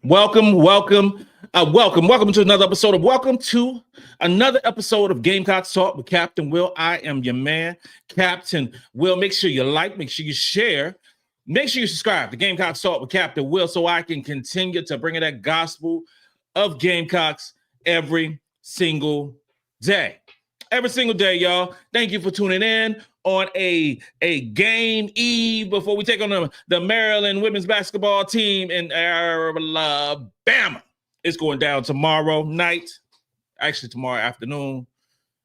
Welcome to another episode of Gamecocks Talk with Captain Will. I am your man, Captain Will. Make sure you like, make sure you share, make sure you subscribe to Gamecocks Talk with Captain Will so I can continue to bring you that gospel of Gamecocks every single day. Every single day, y'all. Thank you for tuning in on a game eve before we take on the Maryland women's basketball team in Alabama. It's going down tomorrow night, actually tomorrow afternoon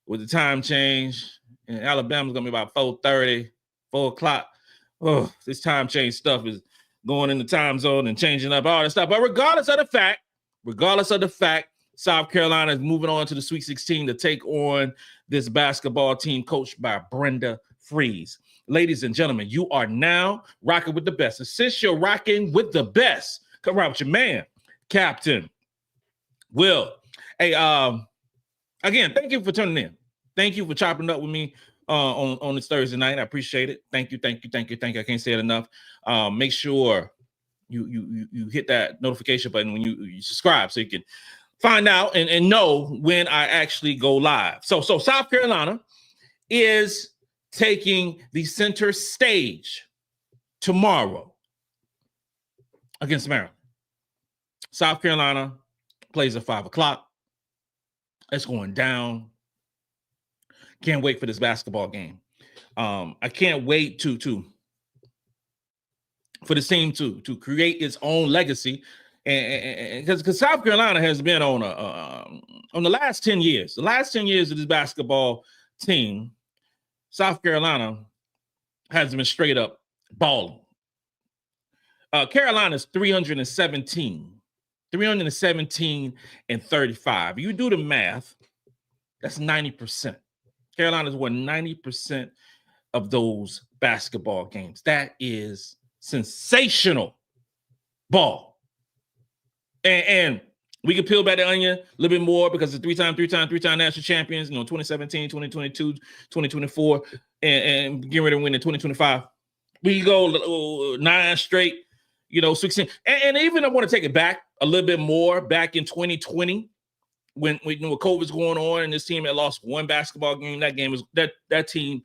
with the time change. In Alabama, it's going to be about 4:30, 4 o'clock. Oh, this time change stuff is going in the time zone and changing up all that stuff. But regardless of the fact, South Carolina is moving on to the Sweet 16 to take on this basketball team coached by Brenda Freeze. Ladies and gentlemen, you are now rocking with the best. And since you're rocking with the best, come around with your man, Captain Will. Hey, again, thank you for tuning in. Thank you for chopping up with me on this Thursday night. I appreciate it. Thank you. I can't say it enough. Make sure you hit that notification button when you subscribe so you can find out and know when I actually go live. So South Carolina is taking the center stage tomorrow against Maryland. South Carolina plays at 5 o'clock. It's going down. Can't wait for this basketball game. I can't wait for the team to create its own legacy. And because South Carolina has been on the last 10 years, of this basketball team, South Carolina has been straight up balling. Carolina's 317 and 35. You do the math, that's 90%. Carolina's won 90% of those basketball games. That is sensational ball. And we can peel back the onion a little bit more because the three-time national champions, 2017, 2022, 2024, and getting ready to win in 2025. We go 9 straight, 16. And even I want to take it back a little bit more, back in 2020, when COVID's going on and this team had lost one basketball game. That game was that team,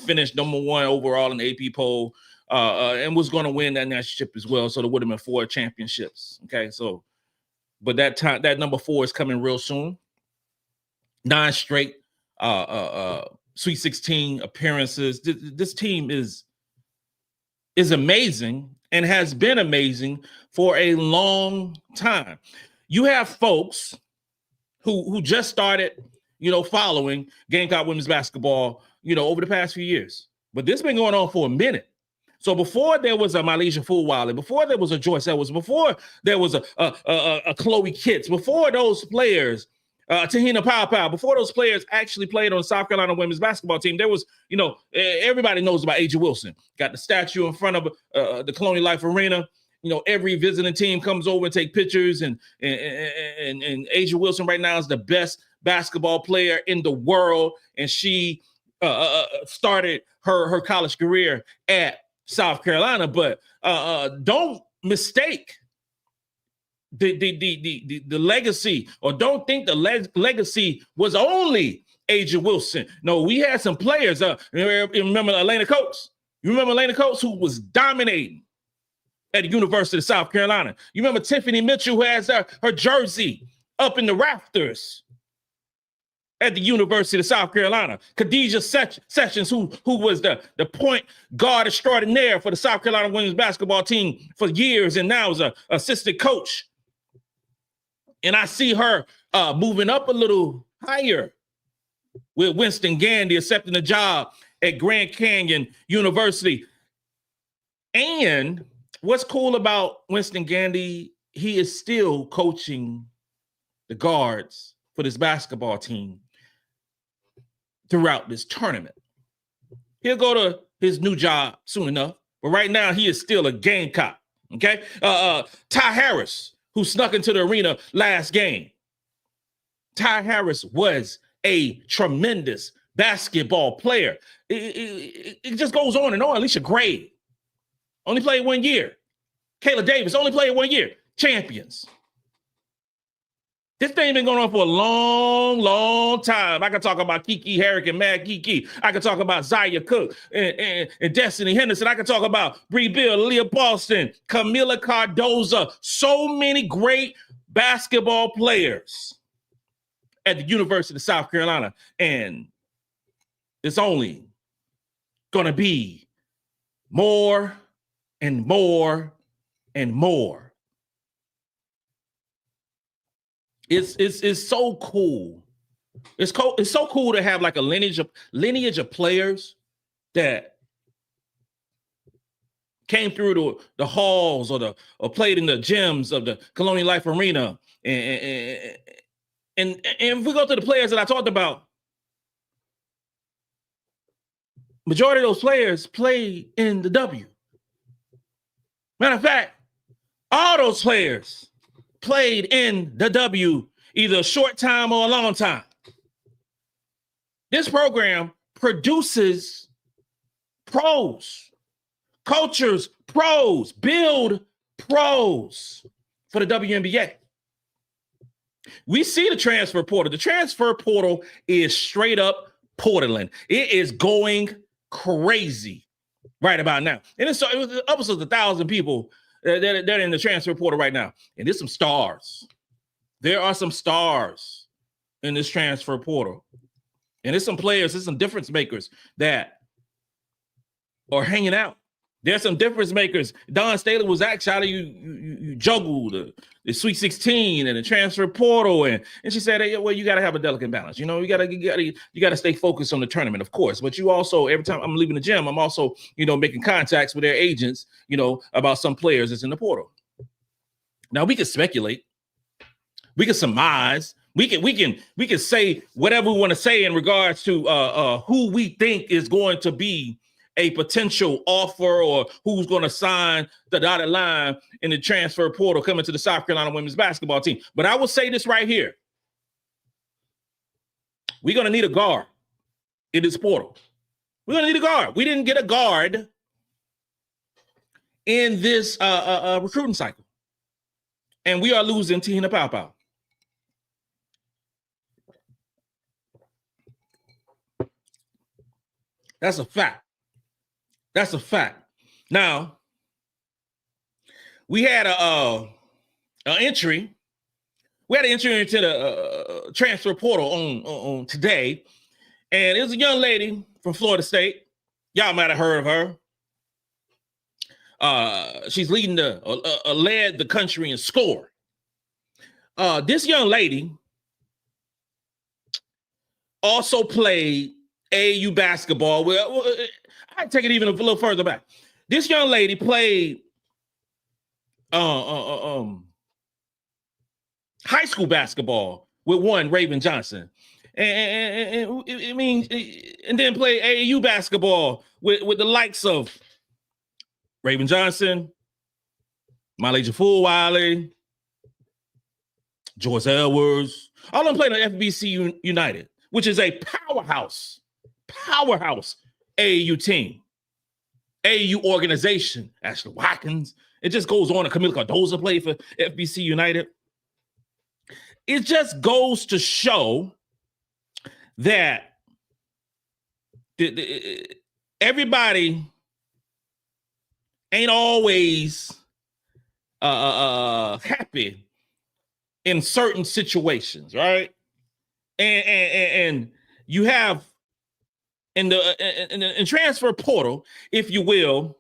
finished number 1 overall in the AP poll and was going to win that national championship as well. So there would have been 4 championships. Okay, so. But that number 4 is coming real soon. 9 straight Sweet 16 appearances. This team is amazing and has been amazing for a long time. You have folks who just started, following Gamecock women's basketball, over the past few years. But this has been going on for a minute. So before there was a Mylesia Fulwiley, before there was a Joyce Edwards, before there was a Chloe Kitts, before those players, Tahina Powell, before those players actually played on the South Carolina women's basketball team, there was, everybody knows about Aja Wilson. Got the statue in front of the Colonial Life Arena. Every visiting team comes over and take pictures, and Aja Wilson right now is the best basketball player in the world, and she started her college career at South Carolina, but don't mistake the legacy, or don't think the legacy was only Aja Wilson. No, we had some players. Remember Elena Coates? You remember Elena Coates, who was dominating at the University of South Carolina? You remember Tiffany Mitchell, who has her jersey up in the rafters at the University of South Carolina? Khadijah Sessions, who was the point guard extraordinaire for the South Carolina women's basketball team for years, and now is an assistant coach. And I see her moving up a little higher with Winston Gandy accepting a job at Grand Canyon University. And what's cool about Winston Gandy, he is still coaching the guards for this basketball team throughout this tournament. He'll go to his new job soon enough, but right now he is still a Gamecock. Okay, Ty Harris, who snuck into the arena last game. Ty Harris was a tremendous basketball player. It just goes on and on. Alicia Gray only played 1 year. Kayla Davis only played 1 year. champions. This thing been going on for a long, long time. I can talk about Kiki Herrick and Mad Kiki. I can talk about Zaya Cook and Destiny Henderson. I can talk about Bree Bill, Leah Boston, Camila Cardoza. So many great basketball players at the University of South Carolina. And it's only going to be more and more and more. It's so cool. It's so cool to have like a lineage of players that came through the halls or played in the gyms of the Colonial Life Arena. And if we go to the players that I talked about, majority of those players play in the W. Matter of fact, all those players played in the W either a short time or a long time. This program produces pros, cultures, pros, build pros for the WNBA. We see the transfer portal. The transfer portal is straight up portaling. It is going crazy right about now. And it was upwards of 1,000 people that are in the transfer portal right now. And there's some stars. There are some stars in this transfer portal. And there's some players, there's some difference makers that are hanging out. There's some difference makers. Dawn Staley was actually how you juggle the Sweet 16 and the transfer portal, and she said, hey, well, you got to have a delicate balance. You know, you got to stay focused on the tournament, of course. But you also, every time I'm leaving the gym, I'm also, making contacts with their agents, about some players that's in the portal. Now we can speculate, we can surmise, we can say whatever we want to say in regards to who we think is going to be a potential offer or who's going to sign the dotted line in the transfer portal coming to the South Carolina women's basketball team. But I will say this right here. We're going to need a guard in this portal. We're going to need a guard. We didn't get a guard in this recruiting cycle. And we are losing Tina Pau. That's a fact. That's a fact. Now, we had an entry. We had an entry into the transfer portal on today, and it was a young lady from Florida State. Y'all might have heard of her. She's led the country in score. This young lady also played AAU basketball. Well, I take it even a little further back. This young lady played high school basketball with one Raven Johnson, and then played AAU basketball with the likes of Raven Johnson, Molly Jaful-Wiley, Joyce Edwards. All of them played on FBC United, which is a powerhouse AAU team, AAU organization. Ashley Watkins. It just goes on. And Camila Cardoza played for FBC United. It just goes to show that everybody ain't always happy in certain situations, right? And you have in the transfer portal, if you will,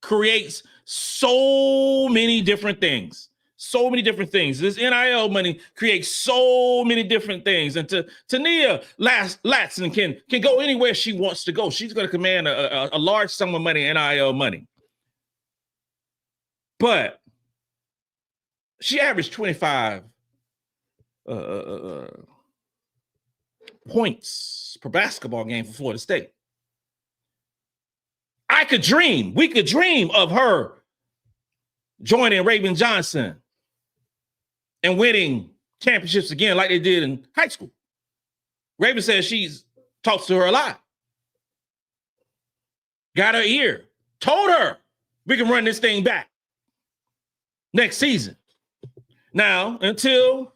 creates so many different things. So many different things. This NIL money creates so many different things. And Tania Latson can go anywhere she wants to go. She's going to command a large sum of money, NIL money. But she averaged 25 points per basketball game for Florida State. We could dream of her joining Raven Johnson and winning championships again like they did in high school. Raven says she's talks to her a lot. Got her ear. Told her we can run this thing back next season. Now, until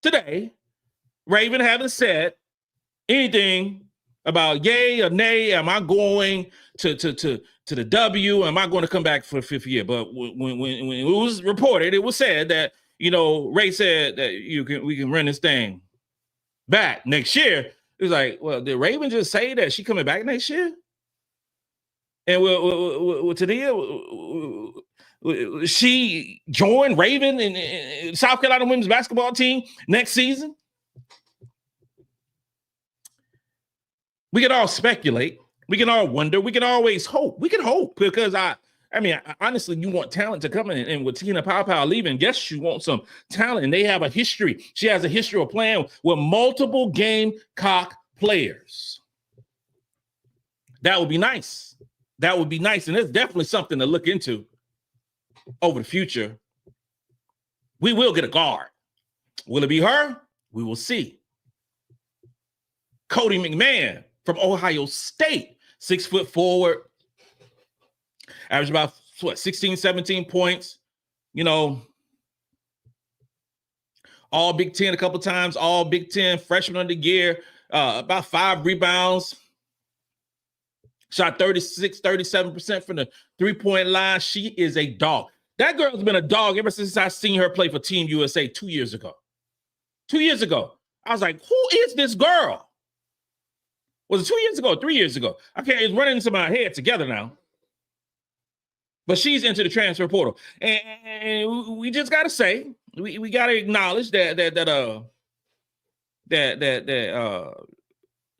today, Raven haven't said anything about yay or nay. Am I going to the W? Am I going to come back for the 5th year? But when it was reported, it was said that, you know, Ray said that we can run this thing back next year. It was like, well, did Raven just say that she coming back next year? And will Tania, she join Raven in South Carolina women's basketball team next season? We can all speculate. We can all wonder. We can always hope. We can hope because honestly, you want talent to come in, and with Tina Pow leaving, yes, you want some talent. And they have a history. She has a history of playing with multiple Gamecock players. That would be nice. That would be nice. And it's definitely something to look into over the future. We will get a guard. Will it be her? We will see. Cody McMahon from Ohio State, 6 foot forward, averaged about 16, 17 points, you know, all Big Ten a couple times, all Big Ten freshman of the year, about 5 rebounds, shot 36, 37% from the 3-point line. She is a dog. That girl's been a dog ever since I seen her play for Team USA 2 years ago. 2 years ago. I was like, who is this girl? Was it 2 years ago, 3 years ago? I can't, it's running into my head together now. But she's into the transfer portal. And we just gotta say, we gotta acknowledge that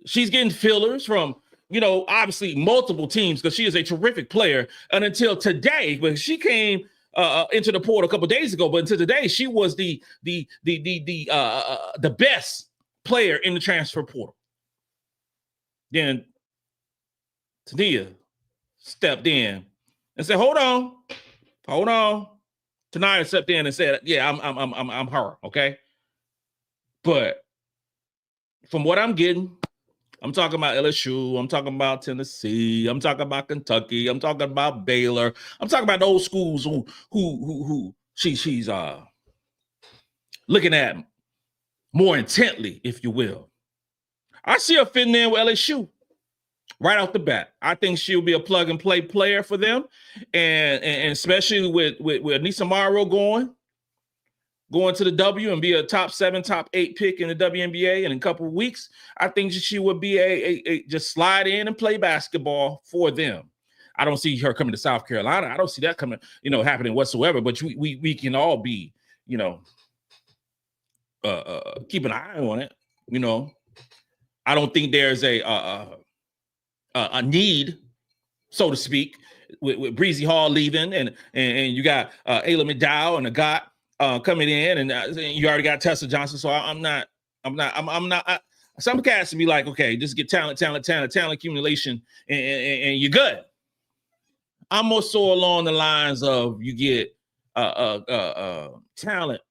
she's getting fillers from, you know, obviously multiple teams because she is a terrific player. And until today, when she came into the portal a couple days ago, but until today, she was the best player in the transfer portal. Then Tania stepped in and said, hold on. Tania stepped in and said, yeah, I'm her, okay? But from what I'm getting, I'm talking about LSU, I'm talking about Tennessee, I'm talking about Kentucky, I'm talking about Baylor, I'm talking about those schools who she's looking at more intently, if you will. I see her fitting in with LSU right off the bat. I think she'll be a plug and play player for them, and especially with Anissa Morrow going to the W and be a top 7, top 8 pick in the WNBA in a couple of weeks. I think she would be a just slide in and play basketball for them. I don't see her coming to South Carolina. I don't see that coming, happening whatsoever. But we can all be, keep an eye on it. I don't think there's a need, so to speak, with Breezy Hall leaving, and you got Ayla McDowell and a Gott coming in, and you already got Tessa Johnson. So I'm not. Some cats would be like, okay, just get talent accumulation, and you're good. I'm more so along the lines of you get talent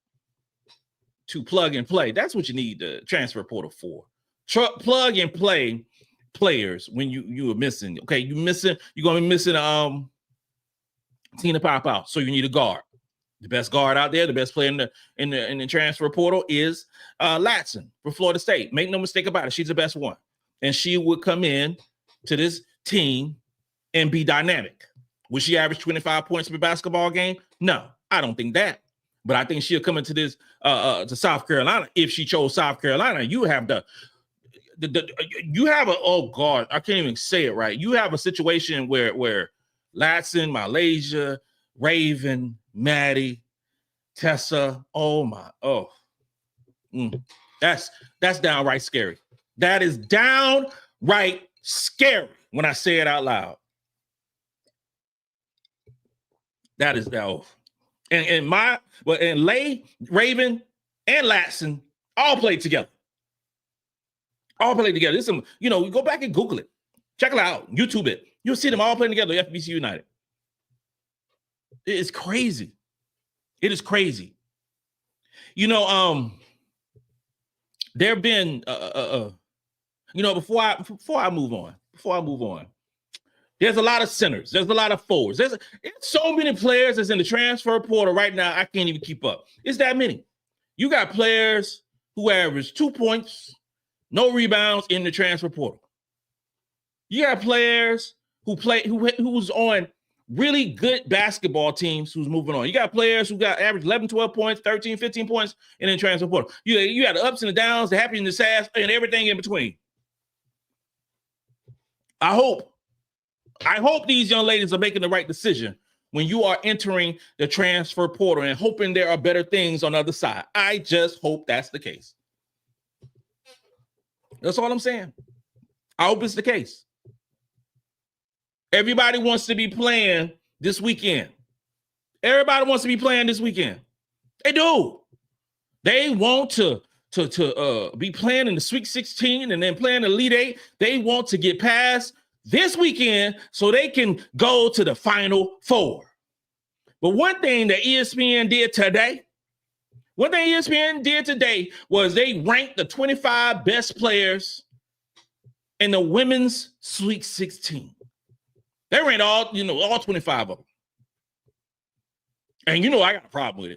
to plug and play. That's what you need the transfer portal for. Plug and play players when you are missing. Okay, you're gonna be missing Tina Pow. So you need a guard. The best guard out there, the best player in the transfer portal is Latson from Florida State. Make no mistake about it, she's the best one, and she would come in to this team and be dynamic. Would she average 25 points per basketball game? No, I don't think that. But I think she'll come into this to South Carolina. If she chose South Carolina, you have oh God, I can't even say it right. You have a situation where Latson, Malaysia, Raven, Maddie, Tessa, that's downright scary. That is downright scary when I say it out loud. That is and Lay, Raven, and Latson all played together. This is, you go back and Google it. Check it out. YouTube it. You'll see them all playing together, FBC United. It is crazy. It is crazy. There have been, before I move on, There's a lot of centers. There's a lot of forwards. There's so many players that's in the transfer portal right now, I can't even keep up. It's that many. You got players who average 2 points, no rebounds in the transfer portal. You got players who's on really good basketball teams who's moving on. You got players who got average 11, 12 points, 13, 15 points in the transfer portal. You got the ups and the downs, the happy and the sad, and everything in between. I hope these young ladies are making the right decision when you are entering the transfer portal and hoping there are better things on the other side. I just hope that's the case. That's all I'm saying. I hope it's the case. Everybody wants to be playing this weekend. Everybody wants to be playing this weekend. They do. They want to be playing in the Sweet 16 and then playing the Elite 8. They want to get past this weekend so they can go to the Final Four. But one thing that ESPN did today was they ranked the 25 best players in the women's Sweet 16. They ranked all 25 of them. And I got a problem with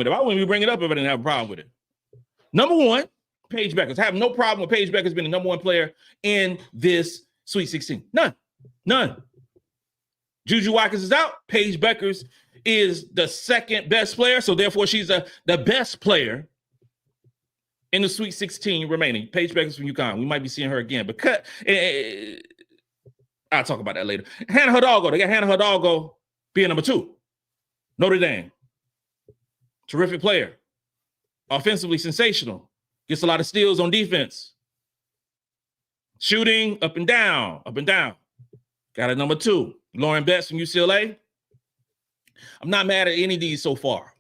it. I wouldn't even bring it up if I didn't have a problem with it. Number one, Paige Beckers. I have no problem with Paige Beckers being the number one player in this Sweet 16. None. Juju Watkins is out. Paige Beckers is the second best player, so therefore she's the best player in the Sweet 16 remaining. Paige Beckers from UConn. We might be seeing her again, but I'll talk about that later. Hannah Hidalgo. They got Hannah Hidalgo being number 2. Notre Dame. Terrific player. Offensively sensational. Gets a lot of steals on defense. Shooting up and down. Got a number 2. Lauren Betts from UCLA. I'm not mad at any of these so far.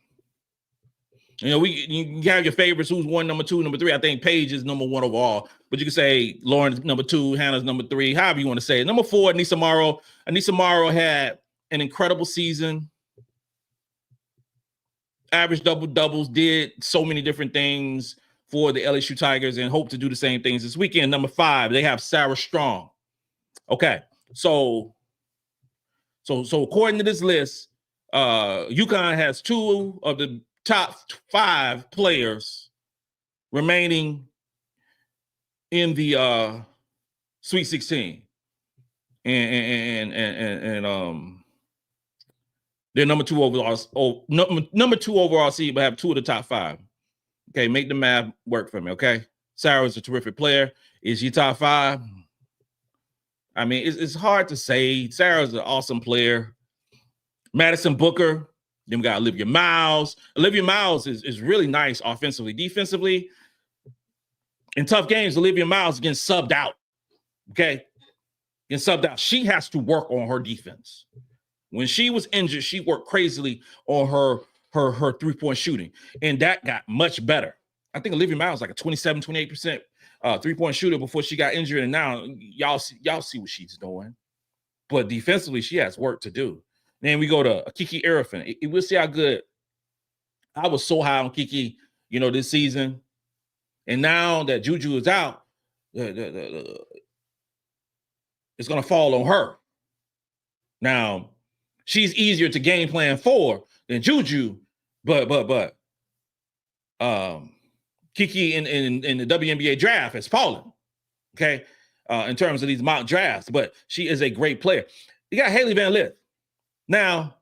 You have your favorites. Who's one, number 2, number 3. I think Paige is number 1 overall. But you can say Lauren's number 2, Hannah's number 3, however you want to say it. Number 4, Anissa Morrow. Anissa Morrow had an incredible season. Average double-doubles, did so many different things for the LSU Tigers and hope to do the same things this weekend. Number 5, they have Sarah Strong. Okay, so according to this list, UConn has 2 of the top 5 players remaining in the Sweet 16, and they're number 2 overall. Number 2 overall seed, but have 2 of the top 5. Okay, make the math work for me. Okay, Sarah is a terrific player. Is she top 5? I mean, it's hard to say. Sarah's an awesome player. Madison Booker. Then we got Olivia Miles. Olivia Miles is really nice offensively. Defensively, in tough games, Olivia Miles getting subbed out. Okay, getting subbed out. She has to work on her defense. When she was injured, she worked crazily on her 3-point shooting, and that got much better. I think Olivia Miles like a 27, 28% 3-point shooter before she got injured, and now y'all see what she's doing. But defensively, she has work to do. Then we go to Kiki Arifin. We'll see how good. I was so high on Kiki, this season, and now that Juju is out, it's going to fall on her. Now, she's easier to game plan for than Juju, but Kiki in the WNBA draft has fallen, okay, in terms of these mock drafts, but she is a great player. You got Haley Van Lith. Now,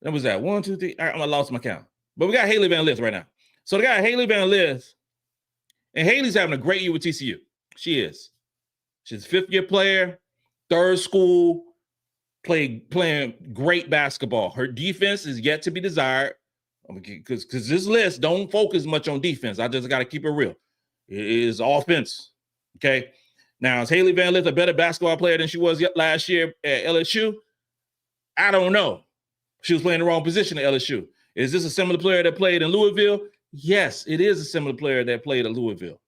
what was that? 1, 2, 3. I lost my count. But we got Haley Van Lith right now. So they got Haley Van Lith, and Haley's having a great year with TCU. She is. She's a 5th-year player, 3rd school, playing great basketball. Her defense is yet to be desired because this list don't focus much on defense. I just got to keep it real. It is offense. Okay. Now, is Haley Van Lith a better basketball player than she was last year at LSU? I don't know. She was playing the wrong position at LSU. Is this a similar player that played in Louisville? Yes, it is a similar player that played at Louisville.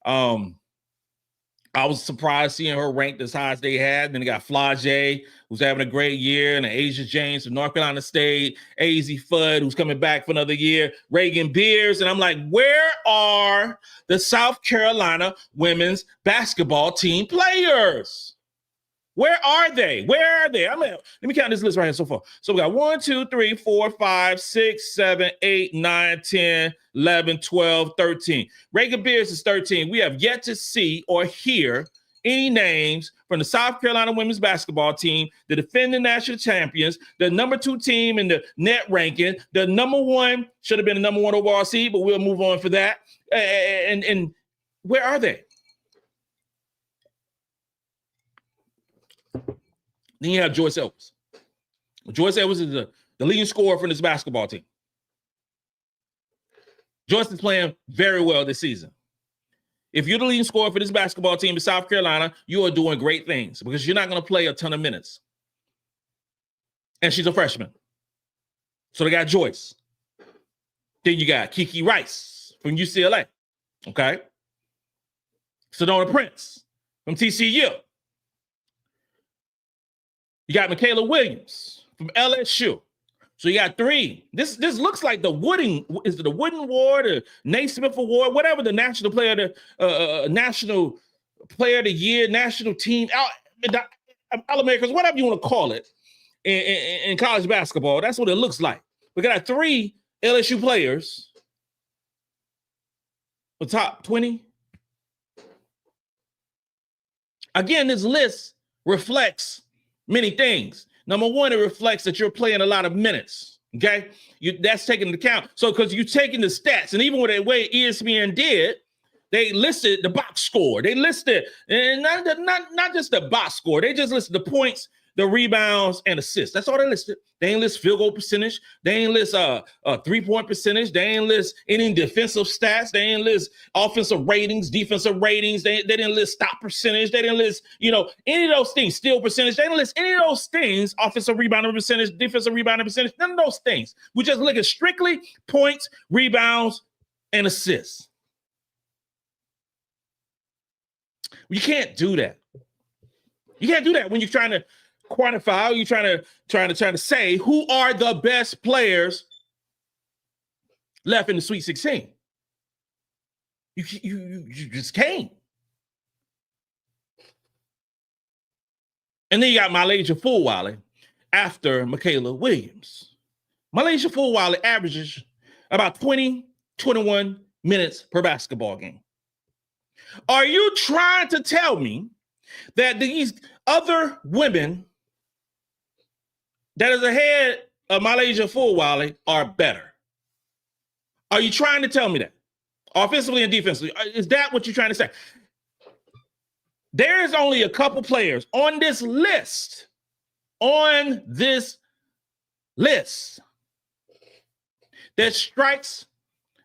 I was surprised seeing her ranked as high as they had. Then they got Flage, who's having a great year, and Asia James from North Carolina State, AZ Fudd, who's coming back for another year, Reagan Beers. And I'm like, where are the South Carolina women's basketball team players? Where are they? Where are they? Let me count this list right here so far. So we got 1, 2, 3, 4, 5, 6, 7, 8, 9, 10, 11, 12, 13. Reagan Beers is 13. We have yet to see or hear any names from the South Carolina women's basketball team, the defending national champions, the number 2 team in the net ranking, the number 1, should have been the number 1 overall seed, but we'll move on for that. And where are they? Then you have Joyce Edwards. Joyce Edwards is the leading scorer for this basketball team. Joyce is playing very well this season. If you're the leading scorer for this basketball team in South Carolina, you are doing great things because you're not going to play a ton of minutes. And she's a freshman. So they got Joyce. Then you got Kiki Rice from UCLA. Okay. Sedona Prince from TCU. You got Michaela Williams from LSU. So you got 3. This looks like the Wooden Award or Naismith Award, whatever the national player of the year, national team, All-Americans, whatever you want to call it in college basketball. That's what it looks like. We got 3 LSU players, the top 20. Again, this list reflects many things. Number 1, it reflects that you're playing a lot of minutes. Okay, that's taken into account. So because you're taking the stats, and even with the way ESPN did, they listed the box score. They listed, and not just the box score. They just listed the points, the rebounds, and assists. That's all they listed. They ain't list field goal percentage. They ain't list 3-point percentage. They ain't list any defensive stats. They ain't list offensive ratings, defensive ratings. They didn't list stop percentage. They didn't list, any of those things, steal percentage. They didn't list any of those things, offensive rebounding percentage, defensive rebounding percentage, none of those things. We just look at strictly points, rebounds, and assists. You can't do that. You can't do that when you're trying to quantify, you're trying to say who are the best players left in the Sweet 16. You just can't. And then you got Malaysia Fulwiley after Michaela Williams. Malaysia Fulwiley averages about 21 minutes per basketball game. Are you trying to tell me that these other women that is ahead of Malaysia Fulwiley are better? Are you trying to tell me that? Offensively and defensively. Is that what you're trying to say? There is only a couple players on this list that strikes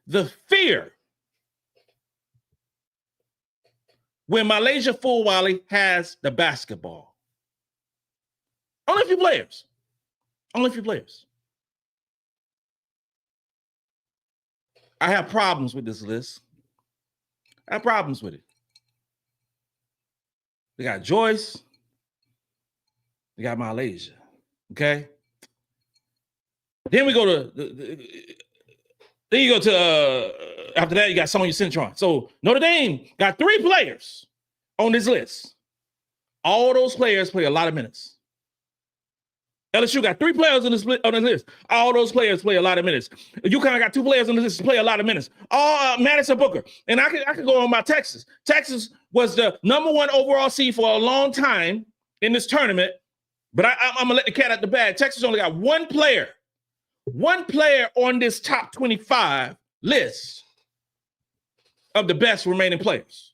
the fear when Malaysia Fulwiley has the basketball. Only a few players. Only a few players. I have problems with this list. I have problems with it. We got Joyce. We got Malaysia. Okay. Then we go to after that, you got Sonia Cintron. So Notre Dame got 3 players on this list. All those players play a lot of minutes. LSU got 3 players on this list. All those players play a lot of minutes. UConn got 2 players on this list to play a lot of minutes. Madison Booker. And I could go on about Texas. Texas was the number 1 overall seed for a long time in this tournament. But I'm going to let the cat out the bag. Texas only got 1 player on this top 25 list of the best remaining players.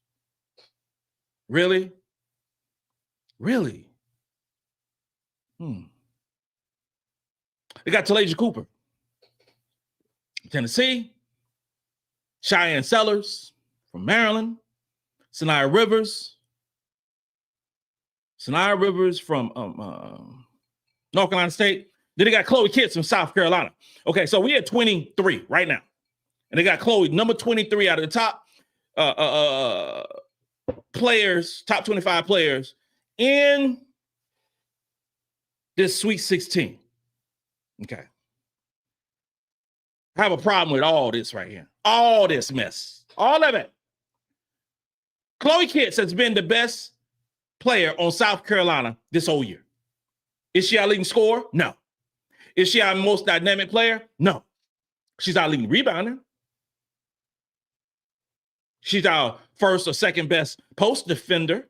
Really? Really? They got Talasia Cooper, Tennessee, Cheyenne Sellers from Maryland, Sanaya Rivers from North Carolina State. Then they got Chloe Kitts from South Carolina. Okay, so we at 23 right now. And they got Chloe, number 23 out of the top players, top 25 players in this Sweet 16. Okay. I have a problem with all this right here. All this mess. All of it. Chloe Kitts has been the best player on South Carolina this whole year? Is she our leading scorer? No. Is she our most dynamic player? No. She's our leading rebounder. She's our first or second best post defender.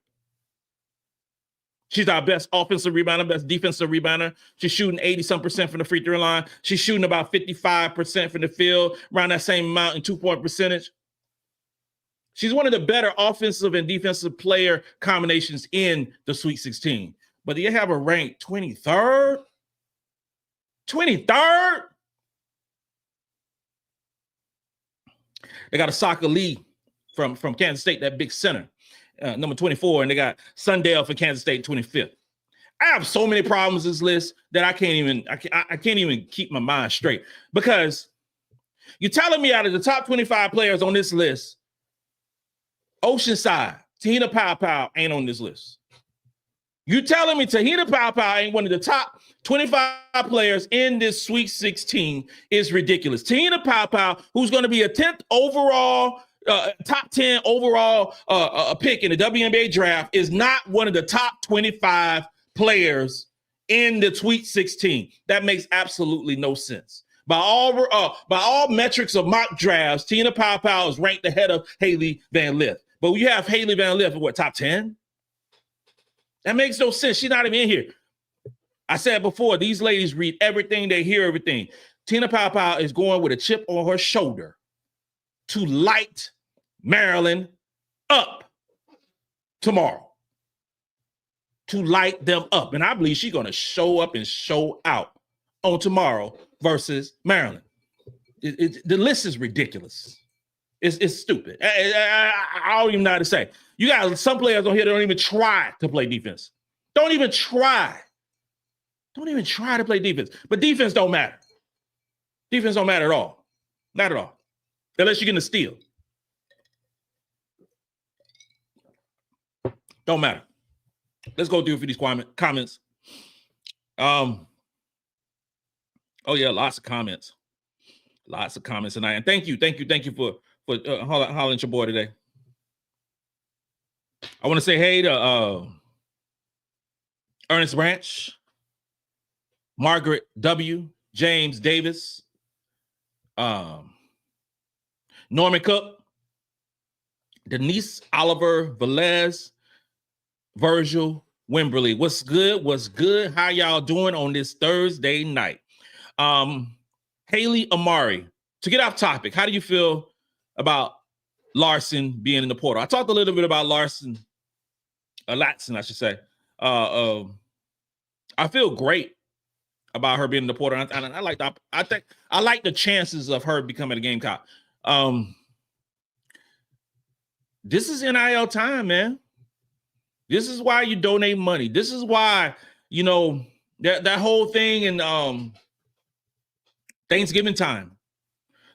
She's our best offensive rebounder, best defensive rebounder. She's shooting 80-some% from the free throw line. She's shooting about 55% from the field, around that same amount in 2-point percentage. She's one of the better offensive and defensive player combinations in the Sweet 16. But do you have her ranked 23rd? 23rd? They got Asaka Lee from Kansas State, that big center, number 24, and they got Sundale for Kansas State, 25th. I have so many problems with this list that I can't even keep my mind straight, because you're telling me out of the top 25 players on this list, Oceanside, Tahina Pow ain't on this list. You telling me Tahina Pow ain't one of the top 25 players in this Sweet 16 is ridiculous. Tahina Pow, who's going to be a 10th overall, top 10 overall pick in the WNBA draft, is not one of the top 25 players in the Sweet 16. That makes absolutely no sense. By all metrics of mock drafts, Tahina Pow is ranked ahead of Hailey Van Lith. But you have Hailey Van Lith at what, top 10? That makes no sense. She's not even in here. I said before, these ladies read everything, they hear everything. Tahina Pow is going with a chip on her shoulder to light Maryland up tomorrow. To light them up. And I believe she's going to show up and show out on tomorrow versus Maryland. The list is ridiculous. It's stupid. I don't even know how to say. You got some players on here that don't even try to play defense. Don't even try. Don't even try to play defense. But defense don't matter. Defense don't matter at all. Not at all. Unless you're getting a steal. Don't matter. Let's go through a few of these comments. Oh yeah, lots of comments. Lots of comments tonight. And thank you for hollering at your boy today. I want to say hey to Ernest Branch, Margaret W., James Davis, Norman Cook, Denise Oliver Velez, Virgil Wimberly. What's good? What's good? How y'all doing on this Thursday night? Haley Amari, to get off topic, how do you feel about Larson being in the portal? I talked a little bit about Latson, I should say. I feel great about her being in the portal. And I like the chances of her becoming a Gamecock. This is NIL time, man. This is why you donate money. This is why, that whole thing in Thanksgiving time.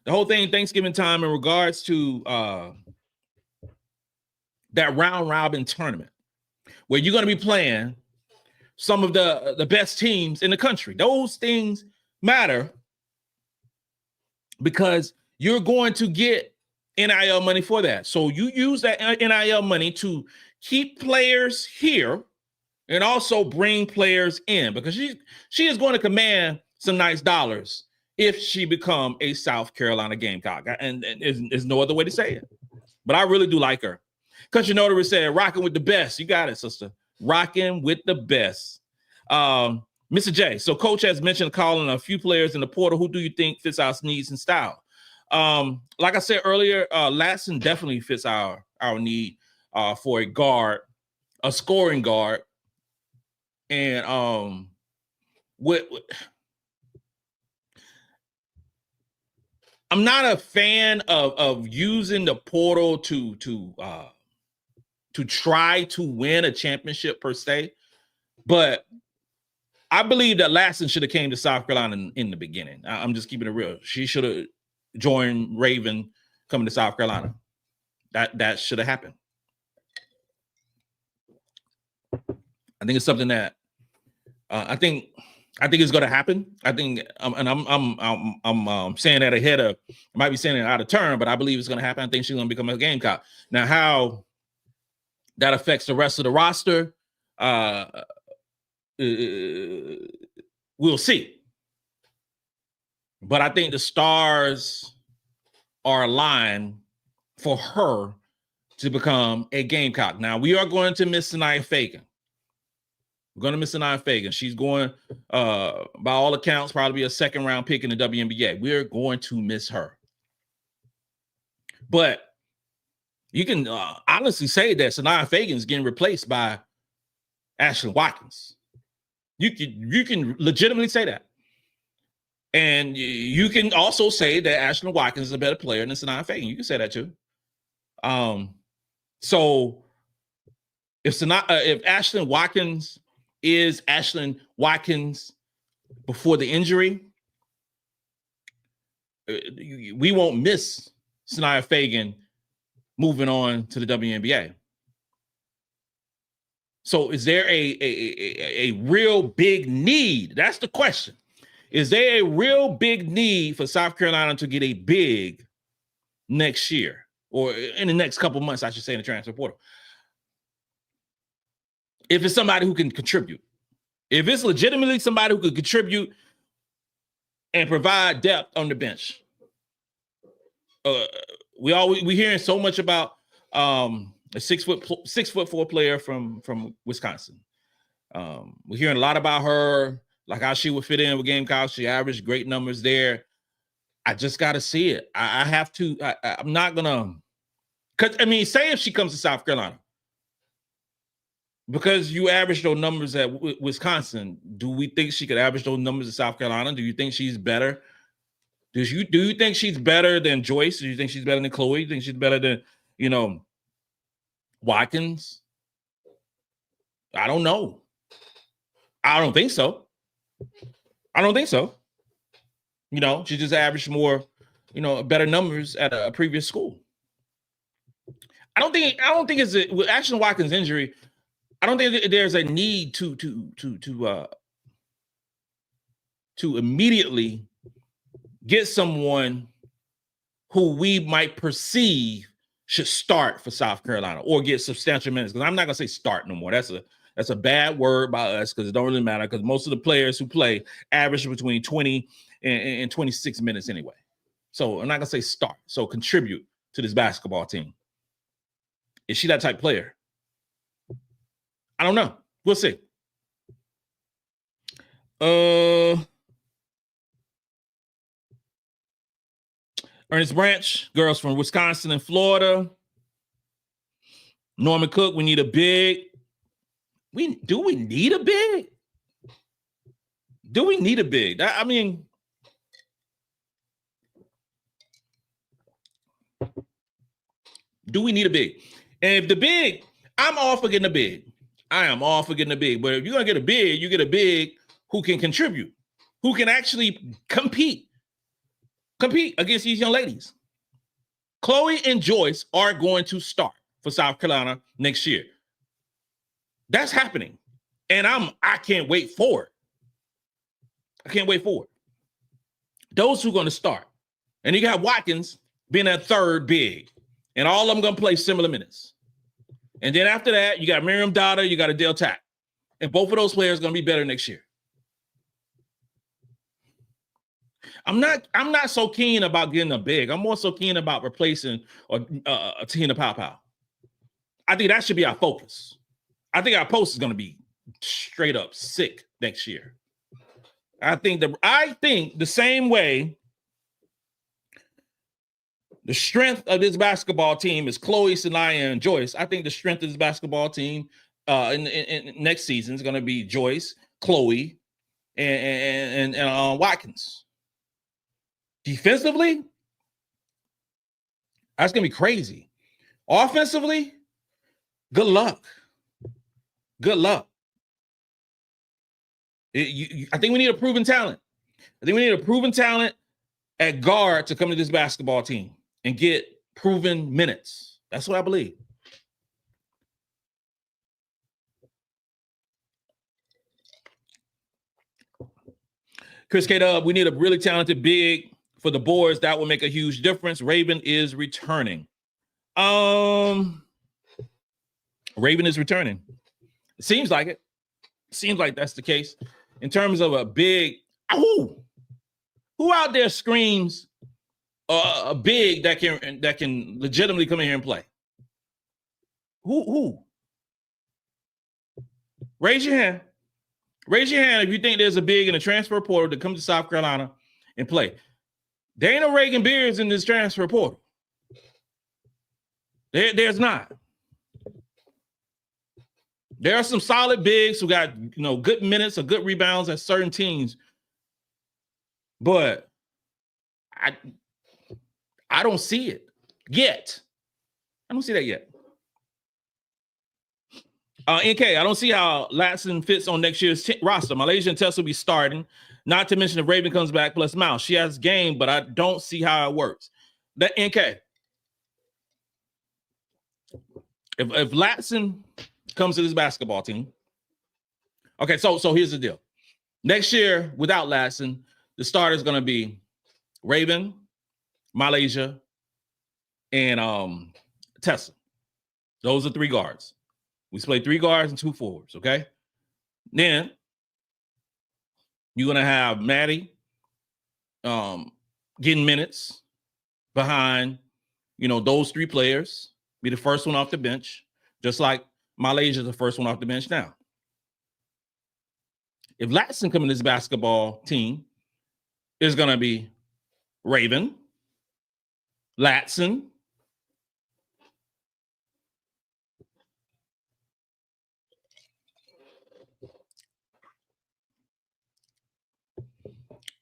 The whole thing Thanksgiving time in regards to that round robin tournament where you're going to be playing some of the best teams in the country. Those things matter because you're going to get NIL money for that. So you use that NIL money to keep players here and also bring players in, because she is going to command some nice dollars if she become a South Carolina Gamecock. And there's no other way to say it. But I really do like her. Country Notary said, rocking with the best. You got it, sister. Rocking with the best. Mr. J, so Coach has mentioned calling a few players in the portal. Who do you think fits our needs and style? Like I said earlier, Latson definitely fits our need for a guard, a scoring guard. And I'm not a fan of using the portal to try to win a championship per se, but I believe that Latson should have came to South Carolina in the beginning. I'm just keeping it real. She should have joined Raven coming to South Carolina. That should have happened. I think it's something that I think it's going to happen. I think, and I'm saying that ahead of, I might be saying it out of turn, but I believe it's going to happen. I think she's going to become a Gamecock. Now, how that affects the rest of the roster, we'll see. But I think the stars are aligned for her to become a Gamecock. Now, we are going to miss Sanaya Fagan. We're going to miss Sanaya Fagan. She's going, by all accounts, probably be a second-round pick in the WNBA. We're going to miss her. But you can honestly say that Sanaya Fagan is getting replaced by Ashlyn Watkins. You can legitimately say that. And you can also say that Ashlyn Watkins is a better player than Sanaya Fagan. You can say that too. So if Ashlyn Watkins is Ashlyn Watkins before the injury, we won't miss Sanaya Fagan moving on to the WNBA. So is there a real big need? That's the question. Is there a real big need for South Carolina to get a big next year, or in the next couple months, I should say, in the transfer portal? If it's somebody who can contribute, if it's legitimately somebody who could contribute and provide depth on the bench, we hearing so much about a 6'4" player from Wisconsin. We're hearing a lot about her, like how she would fit in with Gamecocks. She averaged great numbers there. I just got to see it. I have to. I'm not gonna. Cause I mean, say if she comes to South Carolina, because you averaged those numbers at Wisconsin, do we think she could average those numbers at South Carolina? Do you think she's better? Do you think she's better than Joyce? Do you think she's better than Chloe? Do you think she's better than Watkins? I don't know. I don't think so. She just averaged more, better numbers at a previous school. I don't think it's with Ashlyn Watkins' injury. I don't think there's a need to immediately get someone who we might perceive should start for South Carolina or get substantial minutes. Because I'm not gonna say start no more. That's a bad word by us because it don't really matter, because most of the players who play average between 20 and 26 minutes anyway. So I'm not gonna say start. So contribute to this basketball team. Is she that type of player? I don't know. We'll see. Ernest Branch, girls from Wisconsin and Florida. Norman Cook, we need a big. Do we need a big? Do we need a big? I mean, do we need a big? And if the big, I'm all for getting a big. I am all for getting a big. But if you're going to get a big, you get a big who can contribute, who can actually compete against these young ladies. Chloe and Joyce are going to start for South Carolina next year. That's happening. And I can't wait for it. I can't wait for it. Those who are going to start. And you got Watkins being that third big. And all of them going to play similar minutes. And then after that, you got Miriam Dada, you got Adele Tack. And both of those players are going to be better next year. I'm not so keen about getting a big. I'm more so keen about replacing Tina Pow. I think that should be our focus. I think our post is going to be straight up sick next year. I think the same way the strength of this basketball team is Chloe, Sanaya, and Joyce. I think the strength of this basketball team in next season is going to be Joyce, Chloe, and Watkins. Defensively, that's going to be crazy. Offensively, good luck. Good luck. I think we need a proven talent. I think we need a proven talent at guard to come to this basketball team and get proven minutes. That's what I believe. Chris K-Dub, we need a really talented big for the boards. That will make a huge difference. Raven is returning. Raven is returning. It seems like it. Seems like that's the case. In terms of a big, who out there screams a big that can legitimately come in here and play? Who? Raise your hand. Raise your hand if you think there's a big in the transfer portal to come to South Carolina and play. There ain't no Reagan Beards in this transfer portal. There's not. There are some solid bigs who got, good minutes or good rebounds at certain teams. But I don't see it yet. I don't see that yet. NK, I don't see how Latson fits on next year's roster. Malaysia and Tessa will be starting. Not to mention if Raven comes back plus Mouse. She has game, but I don't see how it works. That NK. If Latson comes to this basketball team, okay, so here's the deal. Next year, without Latson, the starter is going to be Raven, Malaysia, and Tessa. Those are 3 guards. We play 3 guards and 2 forwards, okay? Then you're going to have Maddie getting minutes behind, those 3 players, be the first one off the bench, just like Malaysia's the first one off the bench now. If Latson come in this basketball team, it's going to be Raven, Latson,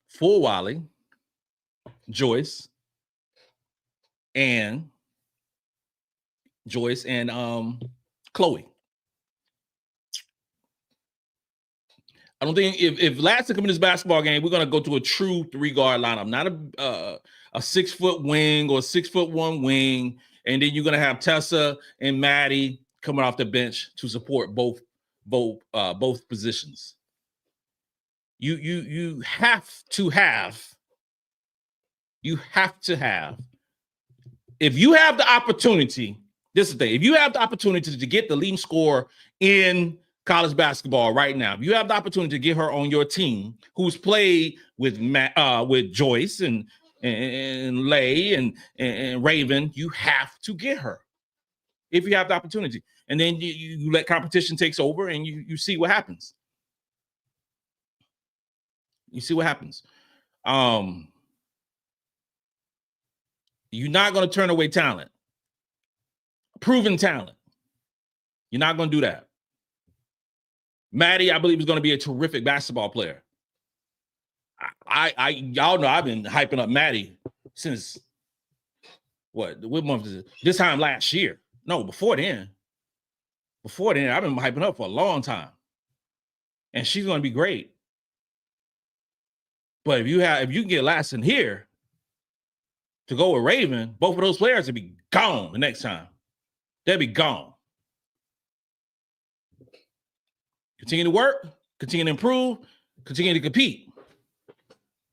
Full Wally, Joyce, and Chloe. I don't think if Latson come in this basketball game, we're going to go to a true 3-guard lineup, not a 6-foot wing or a 6'1" wing, and then you're going to have Tessa and Maddie coming off the bench to support both positions. You have to have. If you have the opportunity, this is the thing. If you have the opportunity to get the leading scorer in college basketball right now, if you have the opportunity to get her on your team, who's played with Joyce and Lay and Raven, you have to get her if you have the opportunity. And then you let competition takes over and you see what happens. You see what happens. You're not going to turn away talent. Proven talent. You're not going to do that. Maddie, I believe, is going to be a terrific basketball player. Y'all know I've been hyping up Maddie since what month is it? This time last year. No, before then. I've been hyping up for a long time. And she's going to be great. But if you can get Latson here to go with Raven, both of those players will be gone the next time. They'll be gone. Continue to work, continue to improve, continue to compete.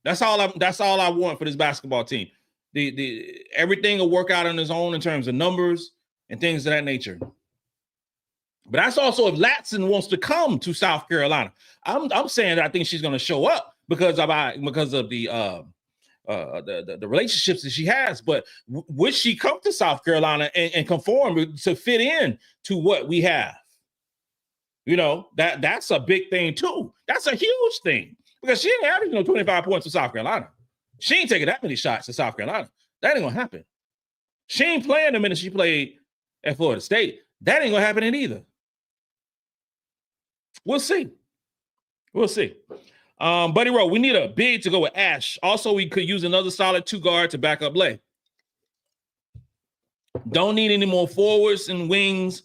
That's all I want for this basketball team. The everything will work out on its own in terms of numbers and things of that nature. But that's also if Latson wants to come to South Carolina. I'm saying that I think she's going to show up because of the relationships that she has. But would she come to South Carolina and conform to fit in to what we have? That's a big thing too. That's a huge thing because she ain't averaging 25 points to South Carolina. She ain't taking that many shots to South Carolina. That ain't gonna happen. She ain't playing the minute she played at Florida State. That ain't gonna happen either. We'll see. Buddy Rowe, we need a big to go with Ash. Also, we could use another solid 2-guard to back up Lay. Don't need any more forwards and wings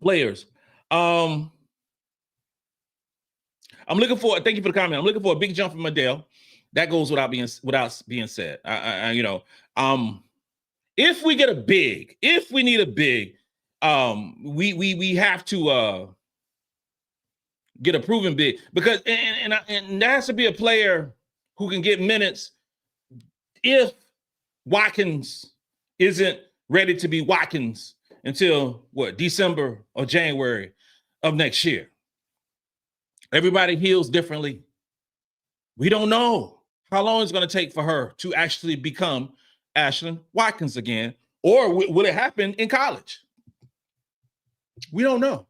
players. I'm looking for. Thank you for the comment. I'm looking for a big jump from Adele. That goes without being said. If we get a big, if we need a big, we have to get a proven big because and there has to be a player who can get minutes if Watkins isn't ready to be Watkins until December or January. of next year. Everybody heals differently. We don't know how long it's going to take for her to actually become Ashlyn Watkins again, or will it happen in college? We don't know.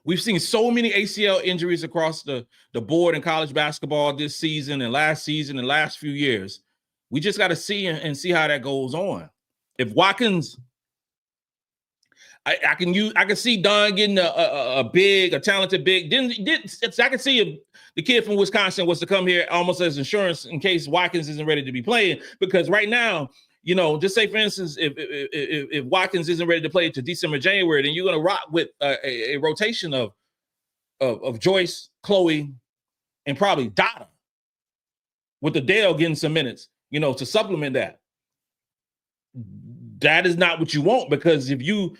We've seen so many ACL injuries across the board in college basketball this season and last season and last few years. We just got to see and see how that goes on. If Watkins, I can see Don getting a talented big. I can see if the kid from Wisconsin was to come here almost as insurance in case Watkins isn't ready to be playing. Because right now, just say for instance, if Watkins isn't ready to play to December, January, then you're going to rock with a rotation of Joyce, Chloe, and probably Dada, with Adele getting some minutes, to supplement that. That is not what you want, because if you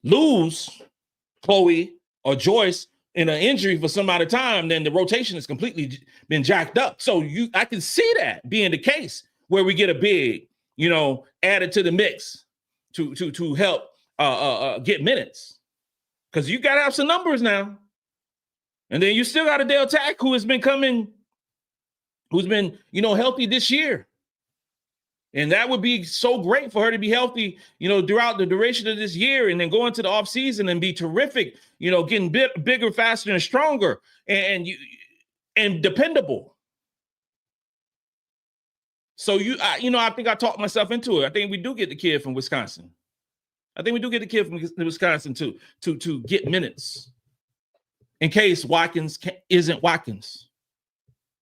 lose Chloe or Joyce in an injury for some amount of time, then the rotation has completely been jacked up. So I can see that being the case where we get a big, added to the mix to help get minutes, because you got to have some numbers now. And then you still got Adele Tack, who's been healthy this year. And that would be so great for her to be healthy, throughout the duration of this year, and then go into the offseason and be terrific, getting bigger, faster, and stronger, and dependable. So I think I talked myself into it. I think we do get the kid from Wisconsin. To get minutes in case Watkins isn't Watkins.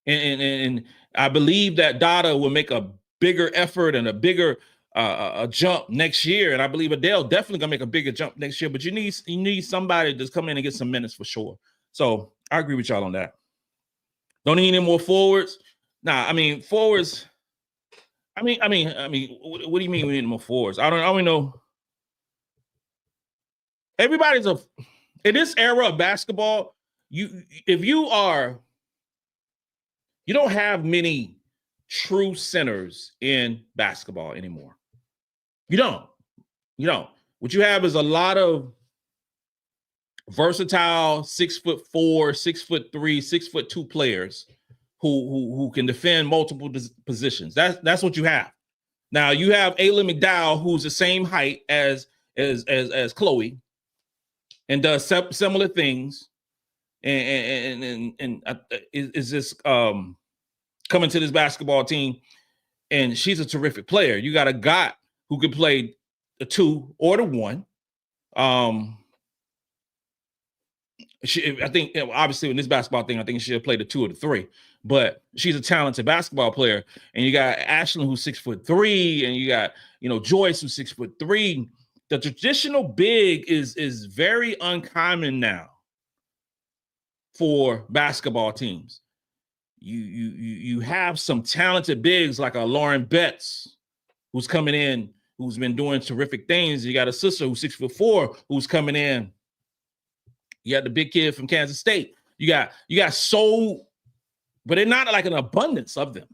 And I believe that Dada will make a bigger effort and a bigger a jump next year. And I believe Adele definitely gonna make a bigger jump next year. But you need somebody to come in and get some minutes for sure. So I agree with y'all on that. Don't need any more forwards. Forwards. What do you mean we need more forwards? I don't know. Everybody's in this era of basketball, you don't have many true centers in basketball anymore. You don't. What you have is a lot of versatile 6'4", 6'3", 6'2" players who can defend multiple positions. That's what you have. Now you have Ayla McDowell, who's the same height as Chloe, and does similar things, and is this coming to this basketball team, and she's a terrific player. You got a guy who can play the 2 or the 1. I think obviously in this basketball thing, I think she'll play the 2 or the 3. But she's a talented basketball player, and you got Ashlyn, who's 6'3", and you got Joyce, who's 6'3". The traditional big is very uncommon now for basketball teams. You have some talented bigs like a Lauren Betts, who's coming in, who's been doing terrific things. You got a sister who's 6'4", who's coming in. You got the big kid from Kansas State. You got but they're not like an abundance of them.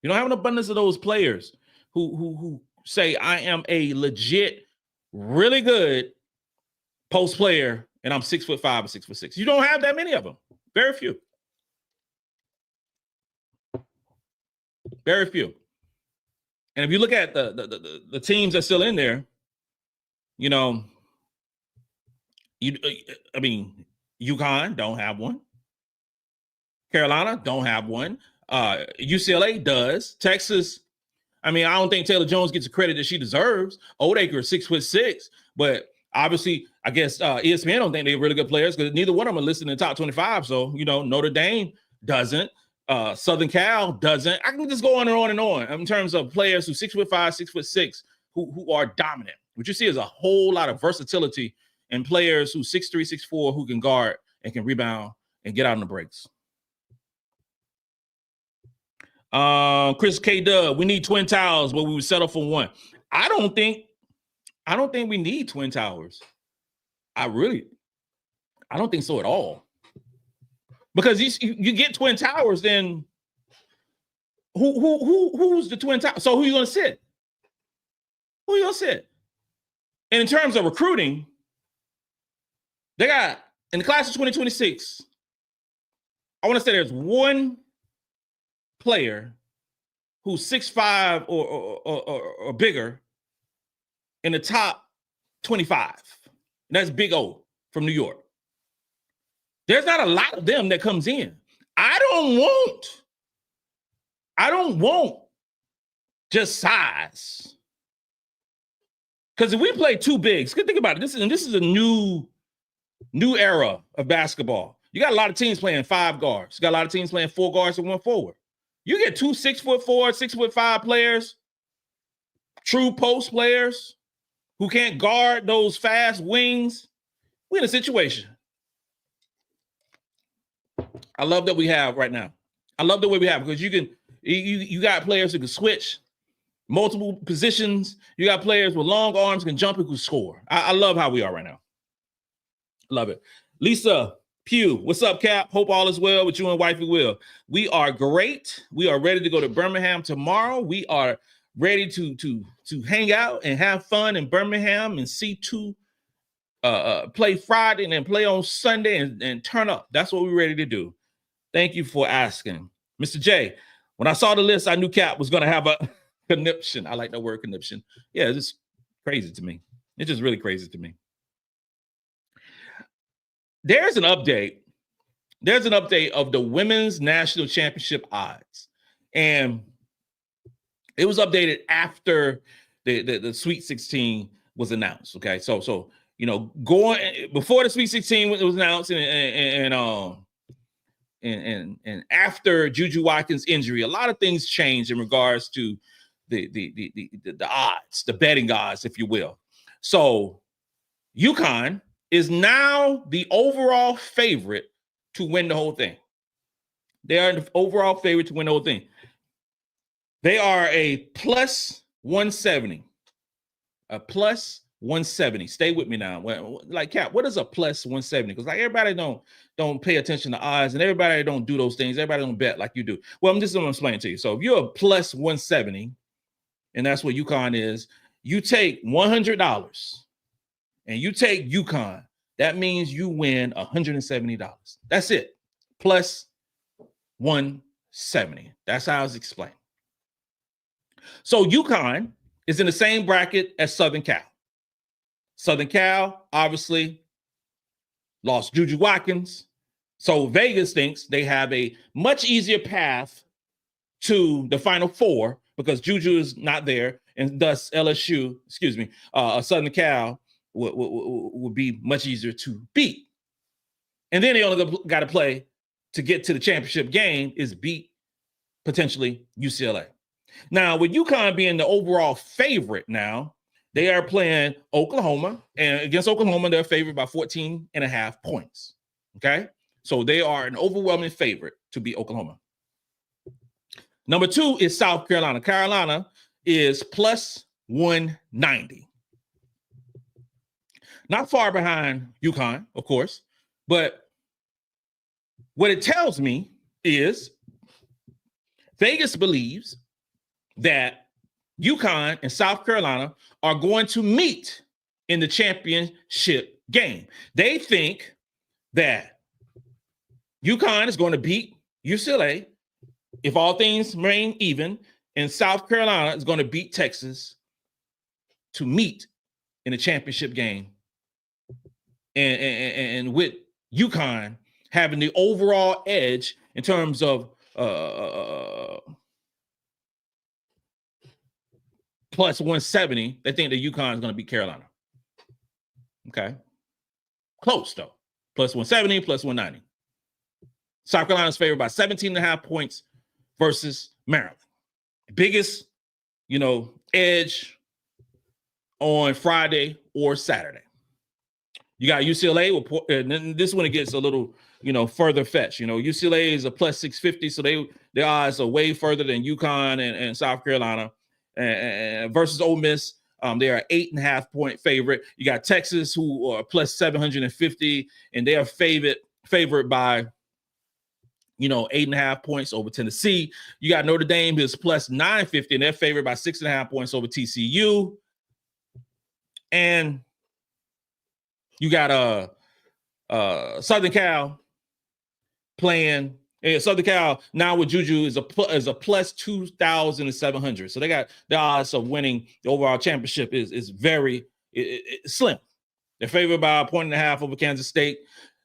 You don't have an abundance of those players who say, I am a legit, really good post player, and I'm 6'5" or 6'6". You don't have that many of them. Very few. Very few. And if you look at the teams that's still in there, UConn don't have one. Carolina don't have one. UCLA does. Texas, I don't think Taylor Jones gets the credit that she deserves. Oldacre is 6'6", but obviously, I guess ESPN don't think they're really good players because neither one of them are listed in the top 25. So, Notre Dame doesn't. Southern Cal doesn't. I can just go on and on and on in terms of players who 6'5", 6'6", who are dominant. What you see is a whole lot of versatility in players who 6'3", 6'4", who can guard and can rebound and get out on the breaks. Chris K. Dub, we need twin towers, but we would settle for one. I don't think we need twin towers. I don't think so at all. Because you get twin towers, then who's the twin tower? So who are you gonna sit? And in terms of recruiting, They got, in the class of 2026, I want to say there's one player who's 6'5" or bigger in the top 25. And that's Big O from New York. There's not a lot of them that comes in. I don't want just size. Because if we play two bigs, think about it. This is a new era of basketball. You got a lot of teams playing 5 guards. You got a lot of teams playing 4 guards and 1 forward. You get 2 6'4", 6'5" players, true post players who can't guard those fast wings. We're in a situation. I love that we have right now. I love the way we have, because you got players who can switch multiple positions. You got players with long arms can jump and can score. I love how we are right now. Love it. Lisa Pugh, what's up, Cap? Hope all is well with you and wifey Will. We are great. We are ready to go to Birmingham tomorrow. We are ready to hang out and have fun in Birmingham and see two play Friday and then play on Sunday and turn up. That's what we're ready to do. Thank you for asking. Mr. J, when I saw the list, I knew Cap was going to have a conniption. I like that word, conniption. Yeah, it's just crazy to me. It's just really crazy to me. There's an update. There's an update of the women's national championship odds. And it was updated after the Sweet 16 was announced. Okay. So going before the Sweet 16 was announced and after Juju Watkins' injury, a lot of things changed in regards to the odds, the betting odds, if you will. So UConn is now the overall favorite to win the whole thing. They are the overall favorite to win the whole thing. They are a plus 170. A plus 170. Stay with me now. Like, Cap, what is a plus 170? Because like everybody don't pay attention to odds, and everybody don't do those things. Everybody don't bet like you do. Well, I'm just going to explain to you. So if you're a plus 170, and that's what UConn is, you take $100 and you take UConn. That means you win $170. That's it. Plus 170. That's how it's explained. So UConn is in the same bracket as Southern Cal. Southern Cal, obviously, lost Juju Watkins. So Vegas thinks they have a much easier path to the Final Four because Juju is not there, and thus Southern Cal would be much easier to beat. And then they only got to play to get to the championship game is beat potentially UCLA. Now, with UConn being the overall favorite now, they are playing Oklahoma, and against Oklahoma, they're favored by 14.5 points. Okay? So they are an overwhelming favorite to beat Oklahoma. Number 2 is South Carolina. Carolina is plus 190. Not far behind UConn, of course, but what it tells me is Vegas believes that UConn and South Carolina are going to meet in the championship game. They think that UConn is going to beat UCLA if all things remain even, and South Carolina is going to beat Texas to meet in the championship game. And with UConn having the overall edge in terms of plus 170, they think that UConn is going to beat Carolina. Okay. Close, though. Plus 170, plus 190. South Carolina is favored by 17.5 points versus Maryland. Biggest, edge on Friday or Saturday. You got UCLA, and then this one it gets a little, further fetched. UCLA is a plus 650, so their odds are way further than UConn and South Carolina. And versus Ole Miss, they are 8.5 point favorite. You got Texas, who are plus 750, and they are favored by 8.5 points over Tennessee. You got Notre Dame, who's plus 950, and they're favored by 6.5 points over TCU. And you got Southern Cal playing. Southern Cal now with Juju is a plus 2,700. So they got the odds of winning the overall championship is very slim. They're favored by 1.5 over Kansas State.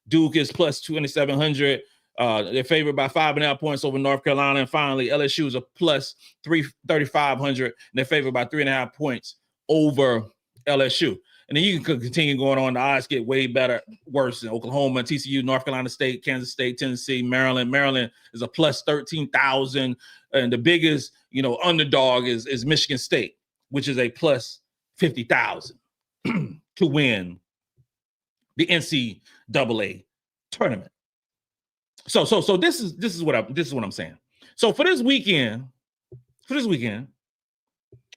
Duke is plus 2,700. They're favored by 5.5 points over North Carolina. And finally, LSU is a plus 3,500. And they're favored by 3.5 points over LSU. And then you can continue going on. The odds get way better, worse in Oklahoma, TCU, North Carolina State, Kansas State, Tennessee, Maryland. Maryland is a plus 13,000. And the biggest, underdog is Michigan State, which is a plus 50,000 to win the NCAA tournament. So this is what I'm saying. So for this weekend,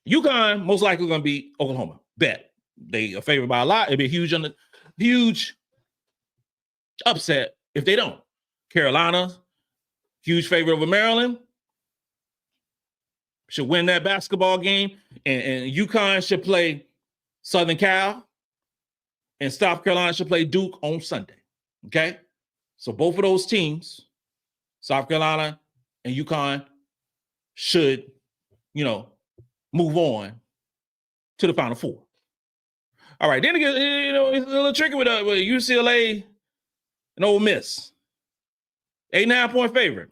UConn most likely going to beat Oklahoma. Bet. They are favored by a lot. It'd be a huge upset if they don't. Carolina, huge favorite over Maryland, should win that basketball game. And UConn should play Southern Cal. And South Carolina should play Duke on Sunday. Okay? So both of those teams, South Carolina and UConn, should, move on to the Final Four. All right, then again, it's a little tricky with UCLA and Ole Miss. 8.5 point favorite.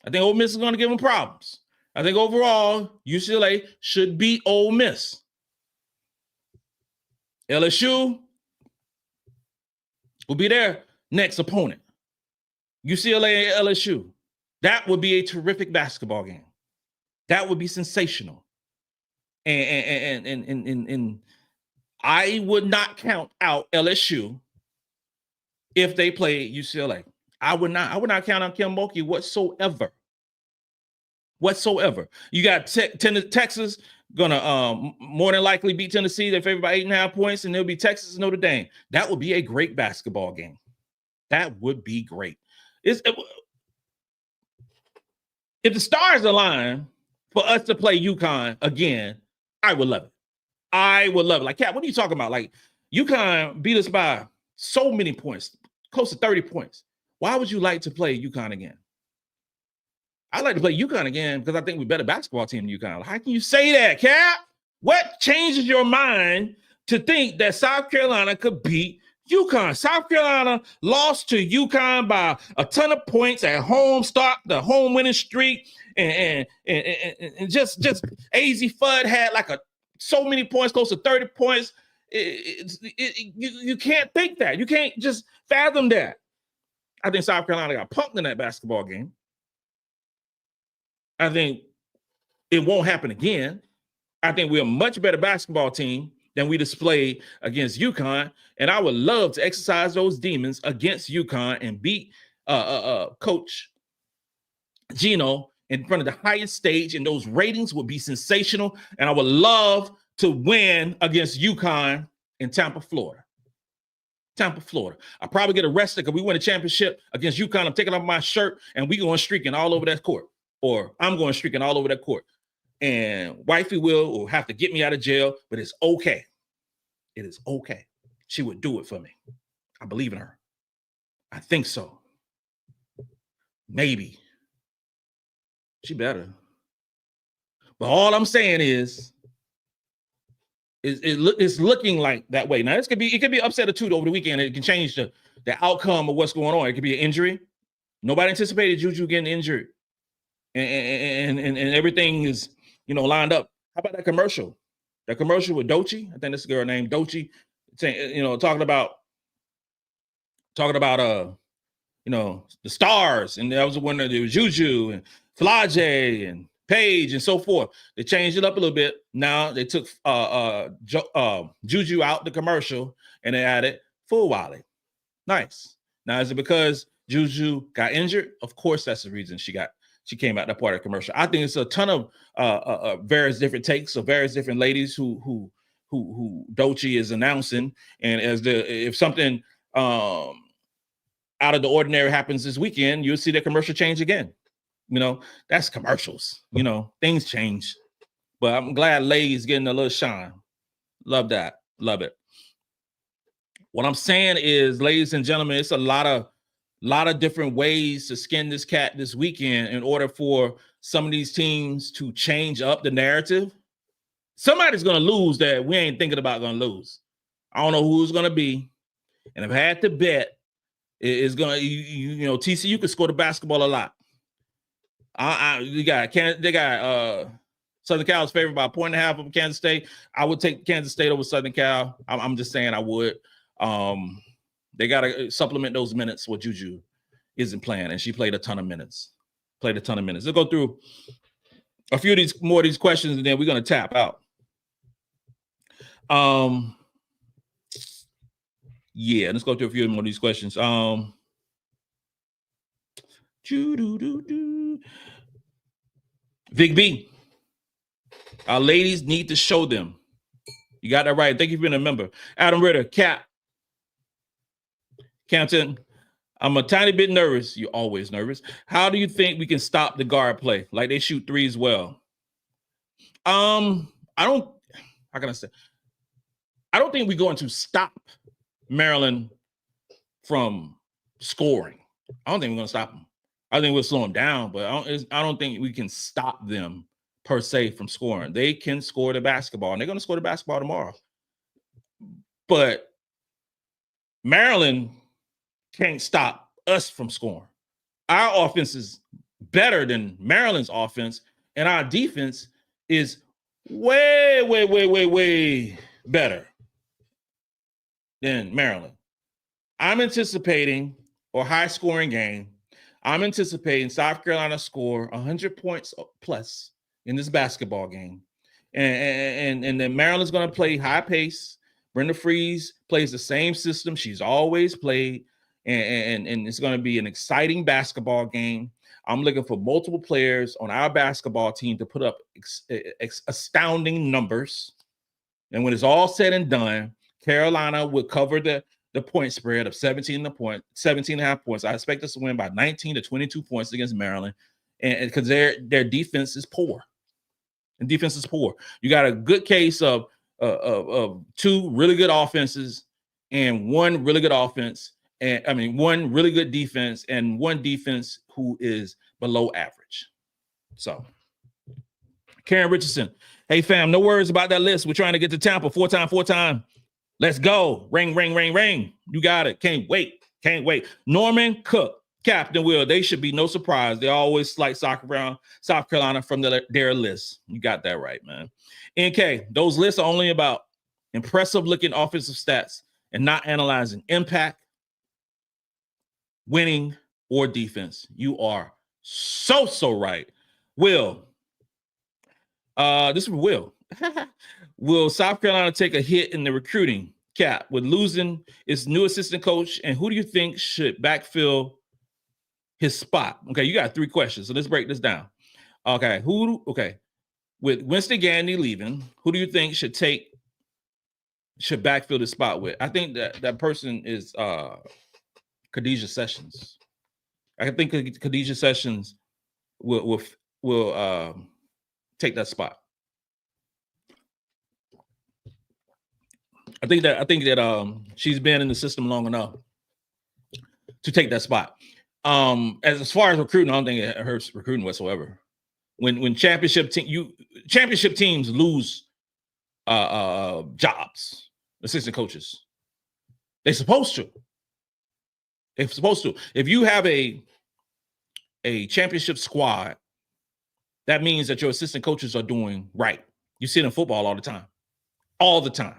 I think Ole Miss is going to give them problems. I think overall, UCLA should beat Ole Miss. LSU will be their next opponent. UCLA and LSU. That would be a terrific basketball game. That would be sensational. And I would not count out LSU if they play UCLA. I would not count on Kim Mulkey whatsoever. You got Texas gonna more than likely beat Tennessee. They're favored by 8.5 points, and it'll be Texas and Notre Dame. That would be a great basketball game. That would be great. If the stars align for us to play UConn again, I would love it. Like, Kat, what are you talking about? Like, UConn beat us by so many points, close to 30 points. Why would you like to play UConn again? I'd like to play UConn again because I think we're a better basketball team than UConn. How can you say that, Kat? What changes your mind to think that South Carolina could beat UConn? South Carolina lost to UConn by a ton of points at home, start the home winning streak, and just AZ Fudd had like so many points, close to 30 points. You can't think that. You can't just fathom that. I think South Carolina got punked in that basketball game. I think it won't happen again. I think we're a much better basketball team than we displayed against UConn. And I would love to exercise those demons against UConn and beat Coach Gino in front of the highest stage, and those ratings would be sensational. And I would love to win against UConn in Tampa, Florida. I probably get arrested because we win a championship against UConn. I'm taking off my shirt and we going streaking all over that court. Or I'm going streaking all over that court. And wifey will have to get me out of jail, but it's okay. It is okay. She would do it for me. I believe in her. I think so. Maybe. She better. But all I'm saying is it's looking like that way. Now, it could be an upset or two over the weekend. It can change the outcome of what's going on. It could be an injury. Nobody anticipated Juju getting injured. And everything is, lined up. How about that commercial? That commercial with Doechii? I think this girl named Doechii, talking about the stars, and that was one that there was Juju and Flage and Page and so forth. They changed it up a little bit. Now they took Juju out the commercial and they added Full Wally. Nice. Now, is it because Juju got injured? Of course, that's the reason she came out that part of the commercial. I think it's a ton of various different takes of various different ladies who Doechii is announcing, and if something out of the ordinary happens this weekend, you'll see the commercial change again. That's commercials. Things change, but I'm glad Lay's getting a little shine. Love that. Love it. What I'm saying is, ladies and gentlemen, it's a lot of different ways to skin this cat this weekend in order for some of these teams to change up the narrative. Somebody's going to lose that we ain't thinking about going to lose. I don't know who's going to be. And if I had to bet, it's going to, you know, TCU could score the basketball a lot. They got Southern Cal's favored by 1.5 over Kansas State. I would take Kansas State over Southern Cal. I'm just saying I would. They got to supplement those minutes what Juju isn't playing, and she played a ton of minutes. Let's go through a few of these questions, and then we're going to tap out. Yeah, let's go through a few more of these questions. Vic B, our ladies need to show them. You got that right. Thank you for being a member. Adam Ritter, Cap. Campton, I'm a tiny bit nervous. You're always nervous. How do you think we can stop the guard play? Like they shoot threes well. How can I say? I don't think we're going to stop Maryland from scoring. I don't think we're going to stop them. I think we'll slow them down, but I don't think we can stop them per se from scoring. They can score the basketball, and they're going to score the basketball tomorrow. But Maryland can't stop us from scoring. Our offense is better than Maryland's offense, and our defense is way, way, way, way, way better than Maryland. I'm anticipating a high-scoring game. I'm anticipating South Carolina score 100 points plus in this basketball game. And then Maryland's going to play high pace. Brenda Freeze plays the same system she's always played. And it's going to be an exciting basketball game. I'm looking for multiple players on our basketball team to put up astounding numbers. And when it's all said and done, Carolina will cover the point spread of 17.5 points. I expect us to win by 19 to 22 points against Maryland, and because their defense is poor. And defense is poor. You got a good case of two really good offenses and one really good offense, and one really good defense and one defense who is below average. So, Karen Richardson, hey fam, no worries about that list. We're trying to get to Tampa four time. Let's go. Ring, ring, ring, ring. You got it. Can't wait. Norman Cook, Captain Will. They should be no surprise. They always slight soccer around South Carolina from their list. You got that right, man. NK, those lists are only about impressive looking offensive stats and not analyzing impact, winning, or defense. You are so right. Will. This is Will. Will South Carolina take a hit in the recruiting, Cap, with losing its new assistant coach? And who do you think should backfill his spot? Okay, you got 3 questions, so let's break this down. Okay, with Winston Gandy leaving, who do you think should backfill the spot with? I think that person is Khadijah Sessions. I think Khadijah Sessions will take that spot. I think that she's been in the system long enough to take that spot. As far as recruiting, I don't think it hurts recruiting whatsoever. When championship teams lose jobs, assistant coaches, they're supposed to. If you have a championship squad, that means that your assistant coaches are doing right. You see it in football all the time.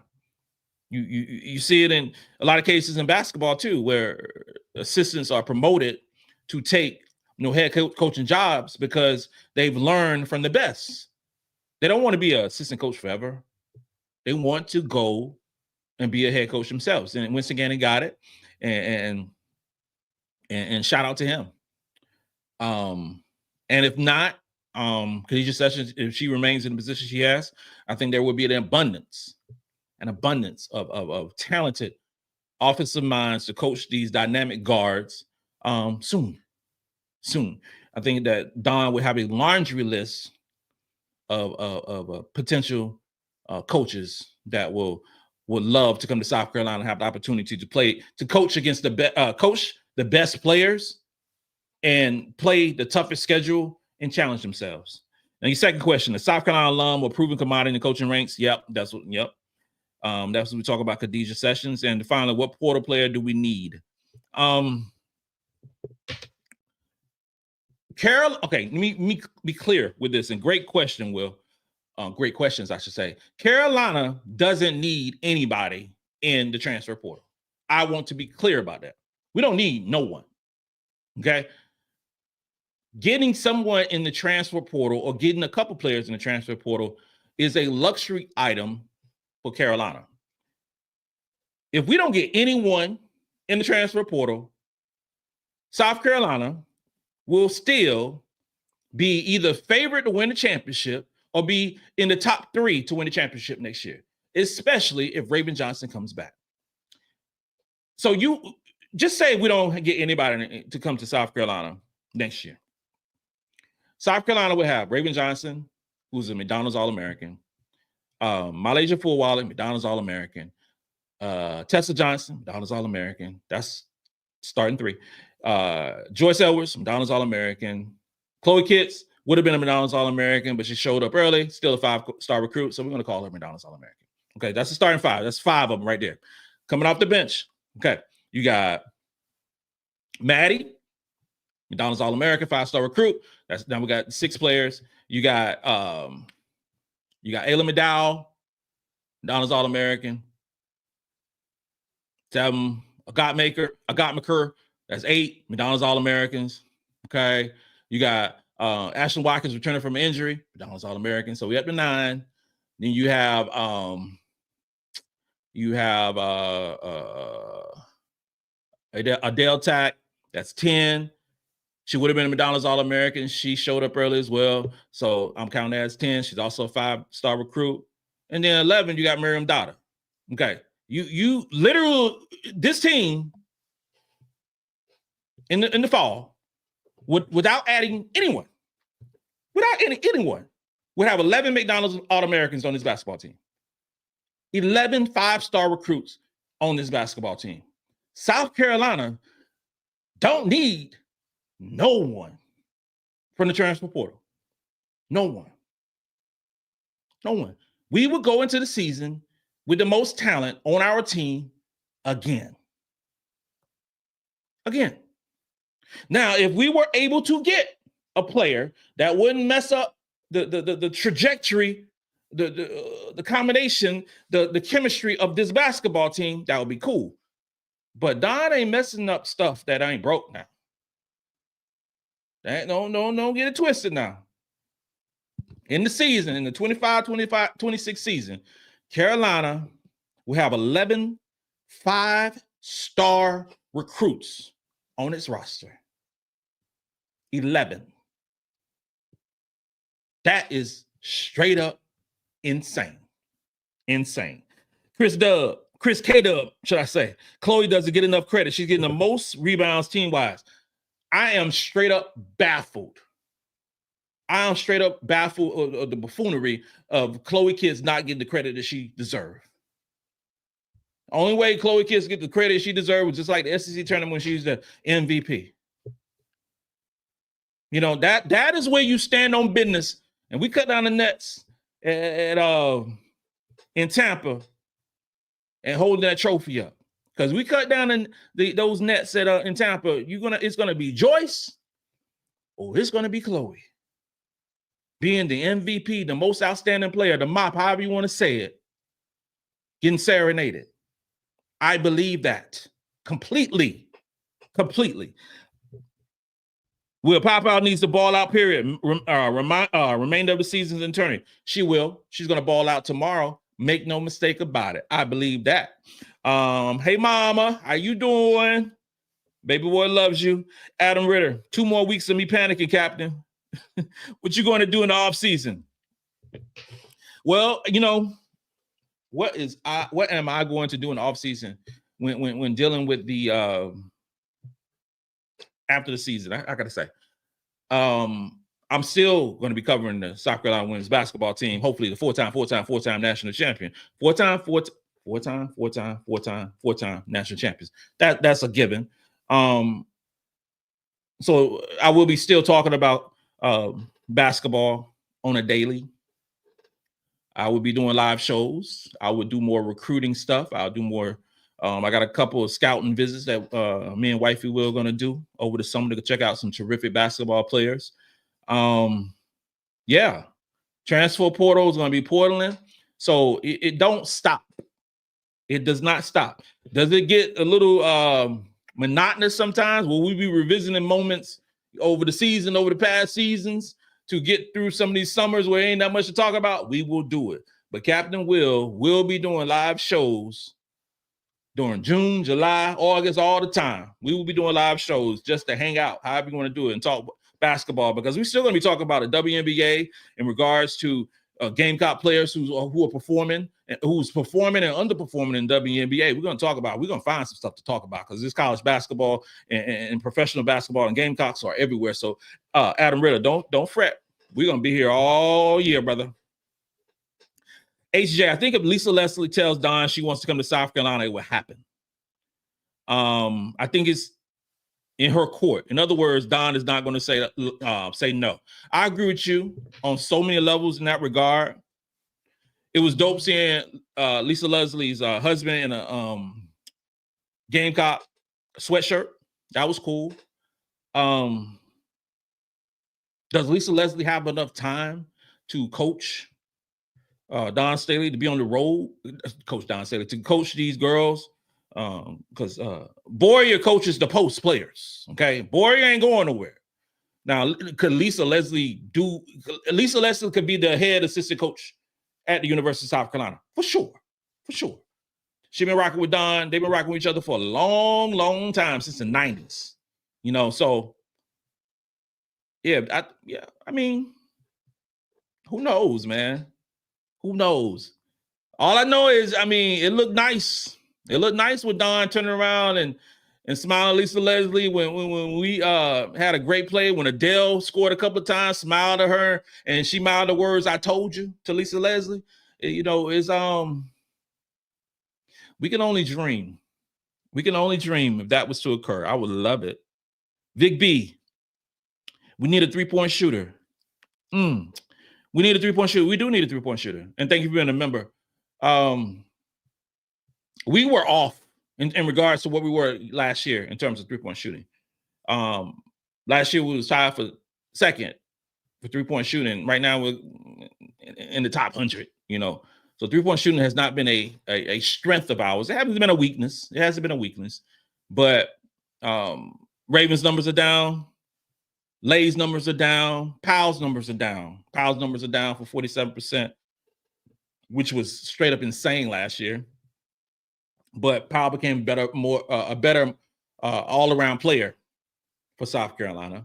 You see it in a lot of cases in basketball too, where assistants are promoted to take head coaching jobs because they've learned from the best. They don't want to be an assistant coach forever. They want to go and be a head coach themselves. And Winston Gannon got it, and shout out to him. And if not, Khadijah Sessions, if she remains in the position she has, I think there will be an abundance of talented offensive minds to coach these dynamic guards soon. I think that Don would have a laundry list of potential coaches that will would love to come to South Carolina and have the opportunity to coach against coach the best players and play the toughest schedule and challenge themselves. Now, your second question: the South Carolina alum or proven commodity in the coaching ranks? Yep, that's what. Yep, that's what we talk about. Khadijah Sessions. And finally, what portal player do we need? Carol. Okay, let me be clear with this. And great question, Will. Great questions, I should say. Carolina doesn't need anybody in the transfer portal. I want to be clear about that. We don't need no one. Okay. Getting someone in the transfer portal or getting a couple players in the transfer portal is a luxury item for Carolina. If we don't get anyone in the transfer portal, South Carolina will still be either favored to win the championship or be in the top 3 to win the championship next year, especially if Raven Johnson comes back. So you just say we don't get anybody to come to South Carolina next year. South Carolina will have Raven Johnson, who's a McDonald's All-American, Malaysia Fulwiley, McDonald's All-American, Tessa Johnson, McDonald's All-American. That's starting 3. Joyce Edwards, McDonald's All-American. Chloe Kitts would have been a McDonald's All-American, but she showed up early, still a 5-star recruit, so we're going to call her McDonald's All-American. Okay, that's the starting 5. That's 5 of them right there. Coming off the bench. Okay, you got Maddie, McDonald's All-American, 5-star recruit. That's now we got 6 players. You got Ayla McDowell, McDonald's All-American. 7, Agat McCurr. That's 8 McDonald's All-Americans. Okay, you got Ashton Watkins returning from injury, McDonald's All-American. So we up to 9. Then you have Adele Tack. That's 10. She would have been a McDonald's All-American. She showed up early as well. So I'm counting that as 10. She's also a 5-star recruit. And then 11, you got Miriam Dada. Okay. You literally, this team in the fall, without adding anyone, would have 11 McDonald's All-Americans on this basketball team. 11 5-star recruits on this basketball team. South Carolina don't need no one from the transfer portal. No one. We would go into the season with the most talent on our team again. Now, if we were able to get a player that wouldn't mess up the trajectory, the combination, the chemistry of this basketball team, that would be cool. But Don ain't messing up stuff that ain't broke now. Don't get it twisted now. In the season, in the 25-26 season, Carolina will have 11 5-star recruits on its roster. 11. That is straight up insane. Chris K-Dub, should I say. Chloe doesn't get enough credit. She's getting the most rebounds team-wise. I am straight up baffled. Of the buffoonery of Chloe Kitts not getting the credit that she deserved. Only way Chloe Kitts get the credit she deserved was just like the SEC tournament when she was the MVP. You know, that is where you stand on business. And we cut down the nets in Tampa and holding that trophy up. Because we cut down those nets in Tampa, it's gonna be Joyce or it's gonna be Chloe. Being the MVP, the most outstanding player, the mop, however you want to say it, getting serenaded. I believe that completely. Will Pop-Out needs to ball out, period. Remainder of the season's in tourney. She will. She's going to ball out tomorrow. Make no mistake about it. I believe that. Hey, mama, how you doing? Baby boy loves you. Adam Ritter, 2 more weeks of me panicking, Captain. What you going to do in the off season? Well, you know, what am I going to do in the off season when dealing with the after the season? I gotta say, I'm still going to be covering the South Carolina women's basketball team. Hopefully, the four-time national champion, four-time Four-time national champions. That's a given. So I will be still talking about basketball on a daily. I would be doing live shows. I would do more recruiting stuff. I'll do more. I got a couple of scouting visits that me and Wifey Will are going to do over the summer to check out some terrific basketball players. Yeah, transfer portal is going to be portaling. So it don't stop. It does not stop. Does it get a little monotonous sometimes? Will we be revisiting moments over the season, over the past seasons to get through some of these summers where ain't that much to talk about? We will do it. But Captain will be doing live shows during June, July, August, all the time. We will be doing live shows just to hang out, however you want to do it, and talk basketball, because we're still going to be talking about the WNBA in regards to Gamecock players who are performing and who's performing and underperforming in WNBA. We're going to find some stuff to talk about, because this college basketball and professional basketball and Gamecocks are everywhere. So Adam Ritter, don't fret. We're going to be here all year, brother. HJ, I think if Lisa Leslie tells Don she wants to come to South Carolina, it will happen. I think it's in her court. In other words, Don is not going to say no. I agree with you on so many levels in that regard. It was dope seeing Lisa Leslie's husband in a Gamecock sweatshirt. That was cool. Does Lisa Leslie have enough time to coach Don Staley, to be on the road? Coach Don Staley, to coach these girls? Because Boyer coaches the post players. Okay, Boyer ain't going nowhere. Now, could Lisa Leslie do? Lisa Leslie could be the head assistant coach at the University of South Carolina for sure. She's been rocking with Don. They've been rocking with each other for a long time, since the 90s. You know, so I mean, who knows, man? Who knows? All I know is, I mean, it looked nice. It looked nice with Don turning around and smiling at Lisa Leslie when we had a great play, when Adele scored a couple of times, smiled at her, and she mouthed the words, "I told you," to Lisa Leslie. You know, it's we can only dream. We can only dream if that was to occur. I would love it. Vic B, we need a three-point shooter. We need a three-point shooter. We do need a three-point shooter. And thank you for being a member. We were off in regards to what we were last year in terms of three-point shooting. Last year we was tied for second for three-point shooting. Right now we're in the top 100, you know. So three-point shooting has not been a strength of ours. It hasn't been a weakness. It hasn't been a weakness. But Ravens numbers are down. Lay's numbers are down. Powell's numbers are down. Powell's numbers are down for 47%, which was straight up insane last year. But Powell became a better all-around player for South Carolina.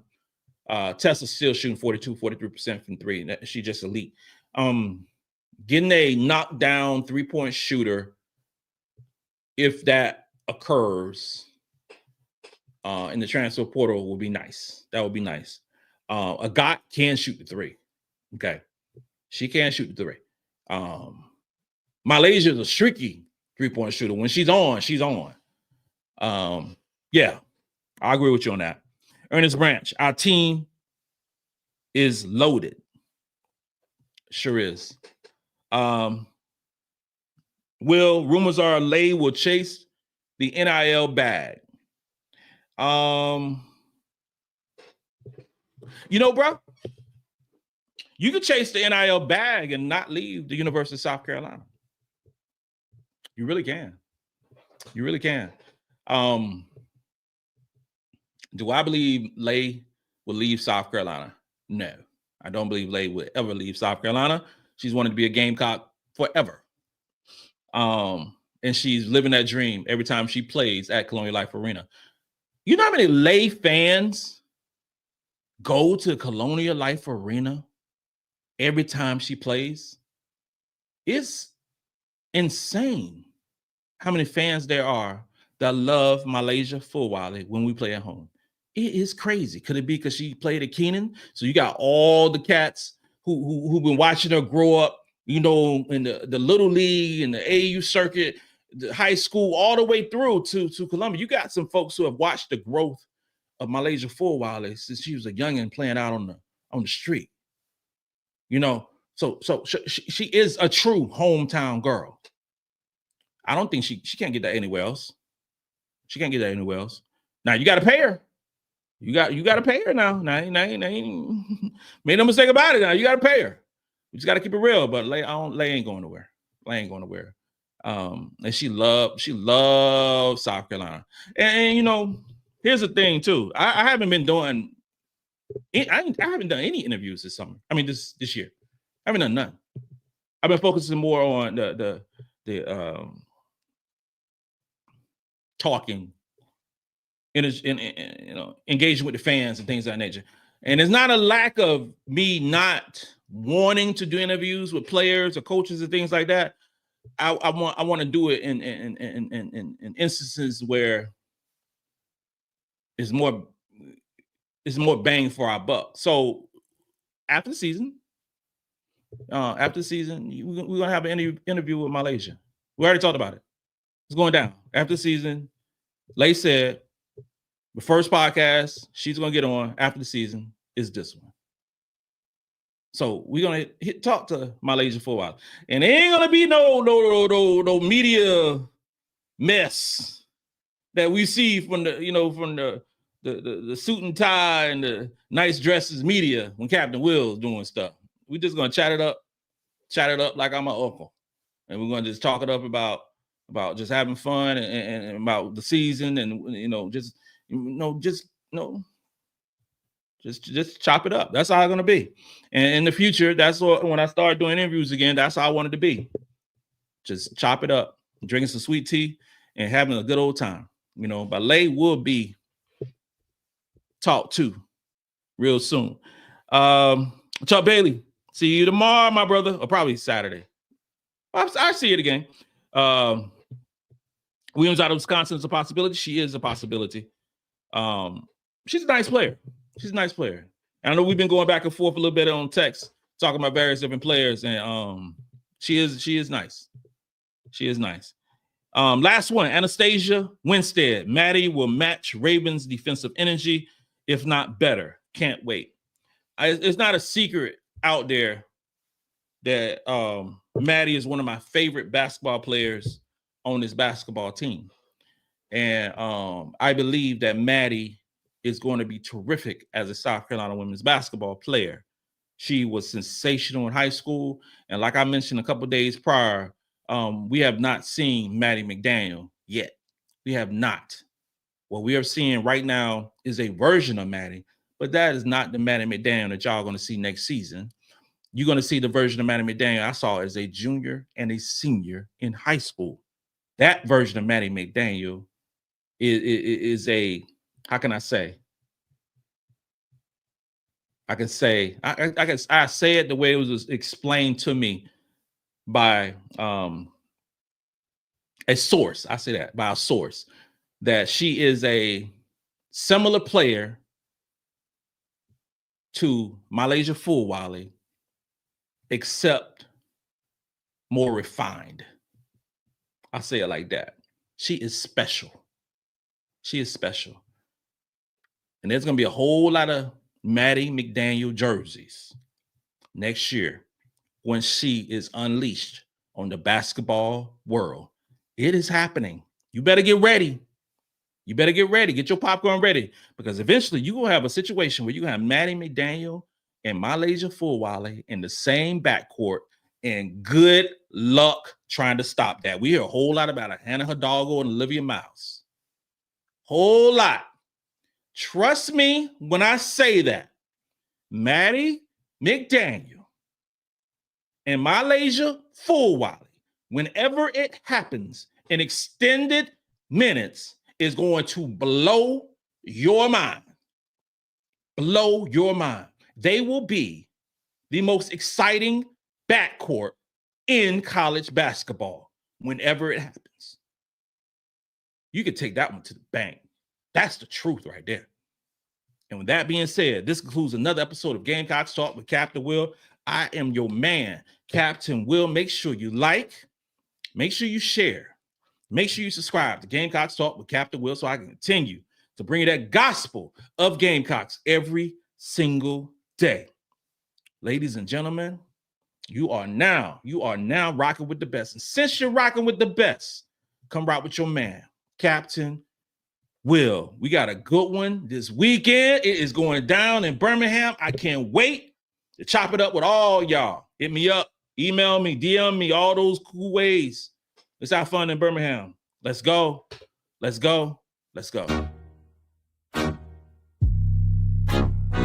Tessa's still shooting 43% from three. She's just elite. Getting a knockdown three-point shooter, if that occurs in the transfer portal, will be nice. That would be nice. Agat can shoot the three. Okay. She can shoot the three. Malaysia is a streaky three-point shooter. When she's on, she's on. Yeah, I agree with you on that. Ernest Branch, our team is loaded. Sure is. Rumors are Lay will chase the NIL bag. You know, bro, you can chase the NIL bag and not leave the University of South Carolina. You really can. You really can. Do I believe Lay will leave South Carolina? No, I don't believe Lay will ever leave South Carolina. She's wanted to be a Gamecock forever. And she's living that dream every time she plays at Colonial Life Arena. You know how many Lay fans go to Colonial Life Arena every time she plays? It's insane how many fans there are that love Malaysia Fulwiley when we play at home. It is crazy. Could it be because she played at Keenan? So you got all the cats who've been watching her grow up, you know, in the little league and the AAU circuit, the high school all the way through to Columbia. You got some folks who have watched the growth of Malaysia Fulwale since she was a youngin' playing out on the street. You know, so she is a true hometown girl. I don't think she can't get that anywhere else. She can't get that anywhere else. Now you got to pay her. You got to pay her now. Now, made no mistake about it. Now you got to pay her. You just got to keep it real. But Lay ain't going nowhere. Lay ain't going nowhere. And she loves South Carolina. And you know, here's the thing too. I haven't been doing. I haven't done any interviews this summer. I mean, this year, I haven't done none. I've been focusing more on the talking, in you know, engaging with the fans and things of that nature. And it's not a lack of me not wanting to do interviews with players or coaches and things like that. I want to do it in instances where it's more bang for our buck. So after the season, we're gonna have an interview with Malaysia. We already talked about it. It's going down after the season. Lay said the first podcast she's gonna get on after the season is this one. So we're gonna talk to Malaysia for a while, and there ain't gonna be no media mess that we see from the suit and tie and the nice dresses media when Captain Will's doing stuff. We're just gonna chat it up like I'm my uncle, and we're gonna just talk it up about just having fun and about the season, and just chop it up. That's how it's gonna be. And in the future, that's what, when I start doing interviews again, that's how I want it to be. Just chop it up, drinking some sweet tea, and having a good old time. You know, but Lay will be talked to real soon. Chuck Bailey, see you tomorrow, my brother, or probably Saturday. I see it again. Williams out of Wisconsin is a possibility. She is a possibility. She's a nice player. She's a nice player. And I know we've been going back and forth a little bit on text, talking about various different players, and she is nice. She is nice. Last one, Anastasia Winstead. Maddie will match Ravens' defensive energy, if not better. Can't wait. It's not a secret out there that Maddie is one of my favorite basketball players on this basketball team. And I believe that Maddie is going to be terrific as a South Carolina women's basketball player. She was sensational in high school. And like I mentioned a couple of days prior, we have not seen Maddie McDaniel yet. We have not. What we are seeing right now is a version of Maddie, but that is not the Maddie McDaniel that y'all are going to see next season. You're going to see the version of Maddie McDaniel I saw as a junior and a senior in high school. That version of Maddie McDaniel is a, how can I say? I say it the way it was explained to me by a source. I say that by a source, that she is a similar player to Malaysia Fulwale, except more refined. I say it like that. She is special. She is special. And there's going to be a whole lot of Maddie McDaniel jerseys next year when she is unleashed on the basketball world. It is happening. You better get ready. You better get ready. Get your popcorn ready, because eventually you will have a situation where you have Maddie McDaniel and Malaysia Fulwale in the same backcourt, and good luck trying to stop that. We hear a whole lot about Hannah Hidalgo and Olivia Miles. Whole lot. Trust me when I say that. Maddie McDaniel and Malaysia Fulwale, whenever it happens in extended minutes, is going to blow your mind. Blow your mind. They will be the most exciting backcourt in college basketball whenever it happens. You could take that one to the bank. That's the truth right there. And with that being said, this concludes another episode of Gamecocks Talk with Captain Will. I am your man, Captain Will. Make sure you like, make sure you share, Make sure you subscribe to Gamecocks Talk with Captain Will so I can continue to bring you that gospel of Gamecocks every single day. Ladies and gentlemen, you are now rocking with the best. And since you're rocking with the best, come rock with your man, Captain Will. We got a good one this weekend. It is going down in Birmingham. I can't wait to chop it up with all y'all. Hit me up, email me, DM me, all those cool ways. Let's have fun in Birmingham. Let's go. Let's go. Let's go.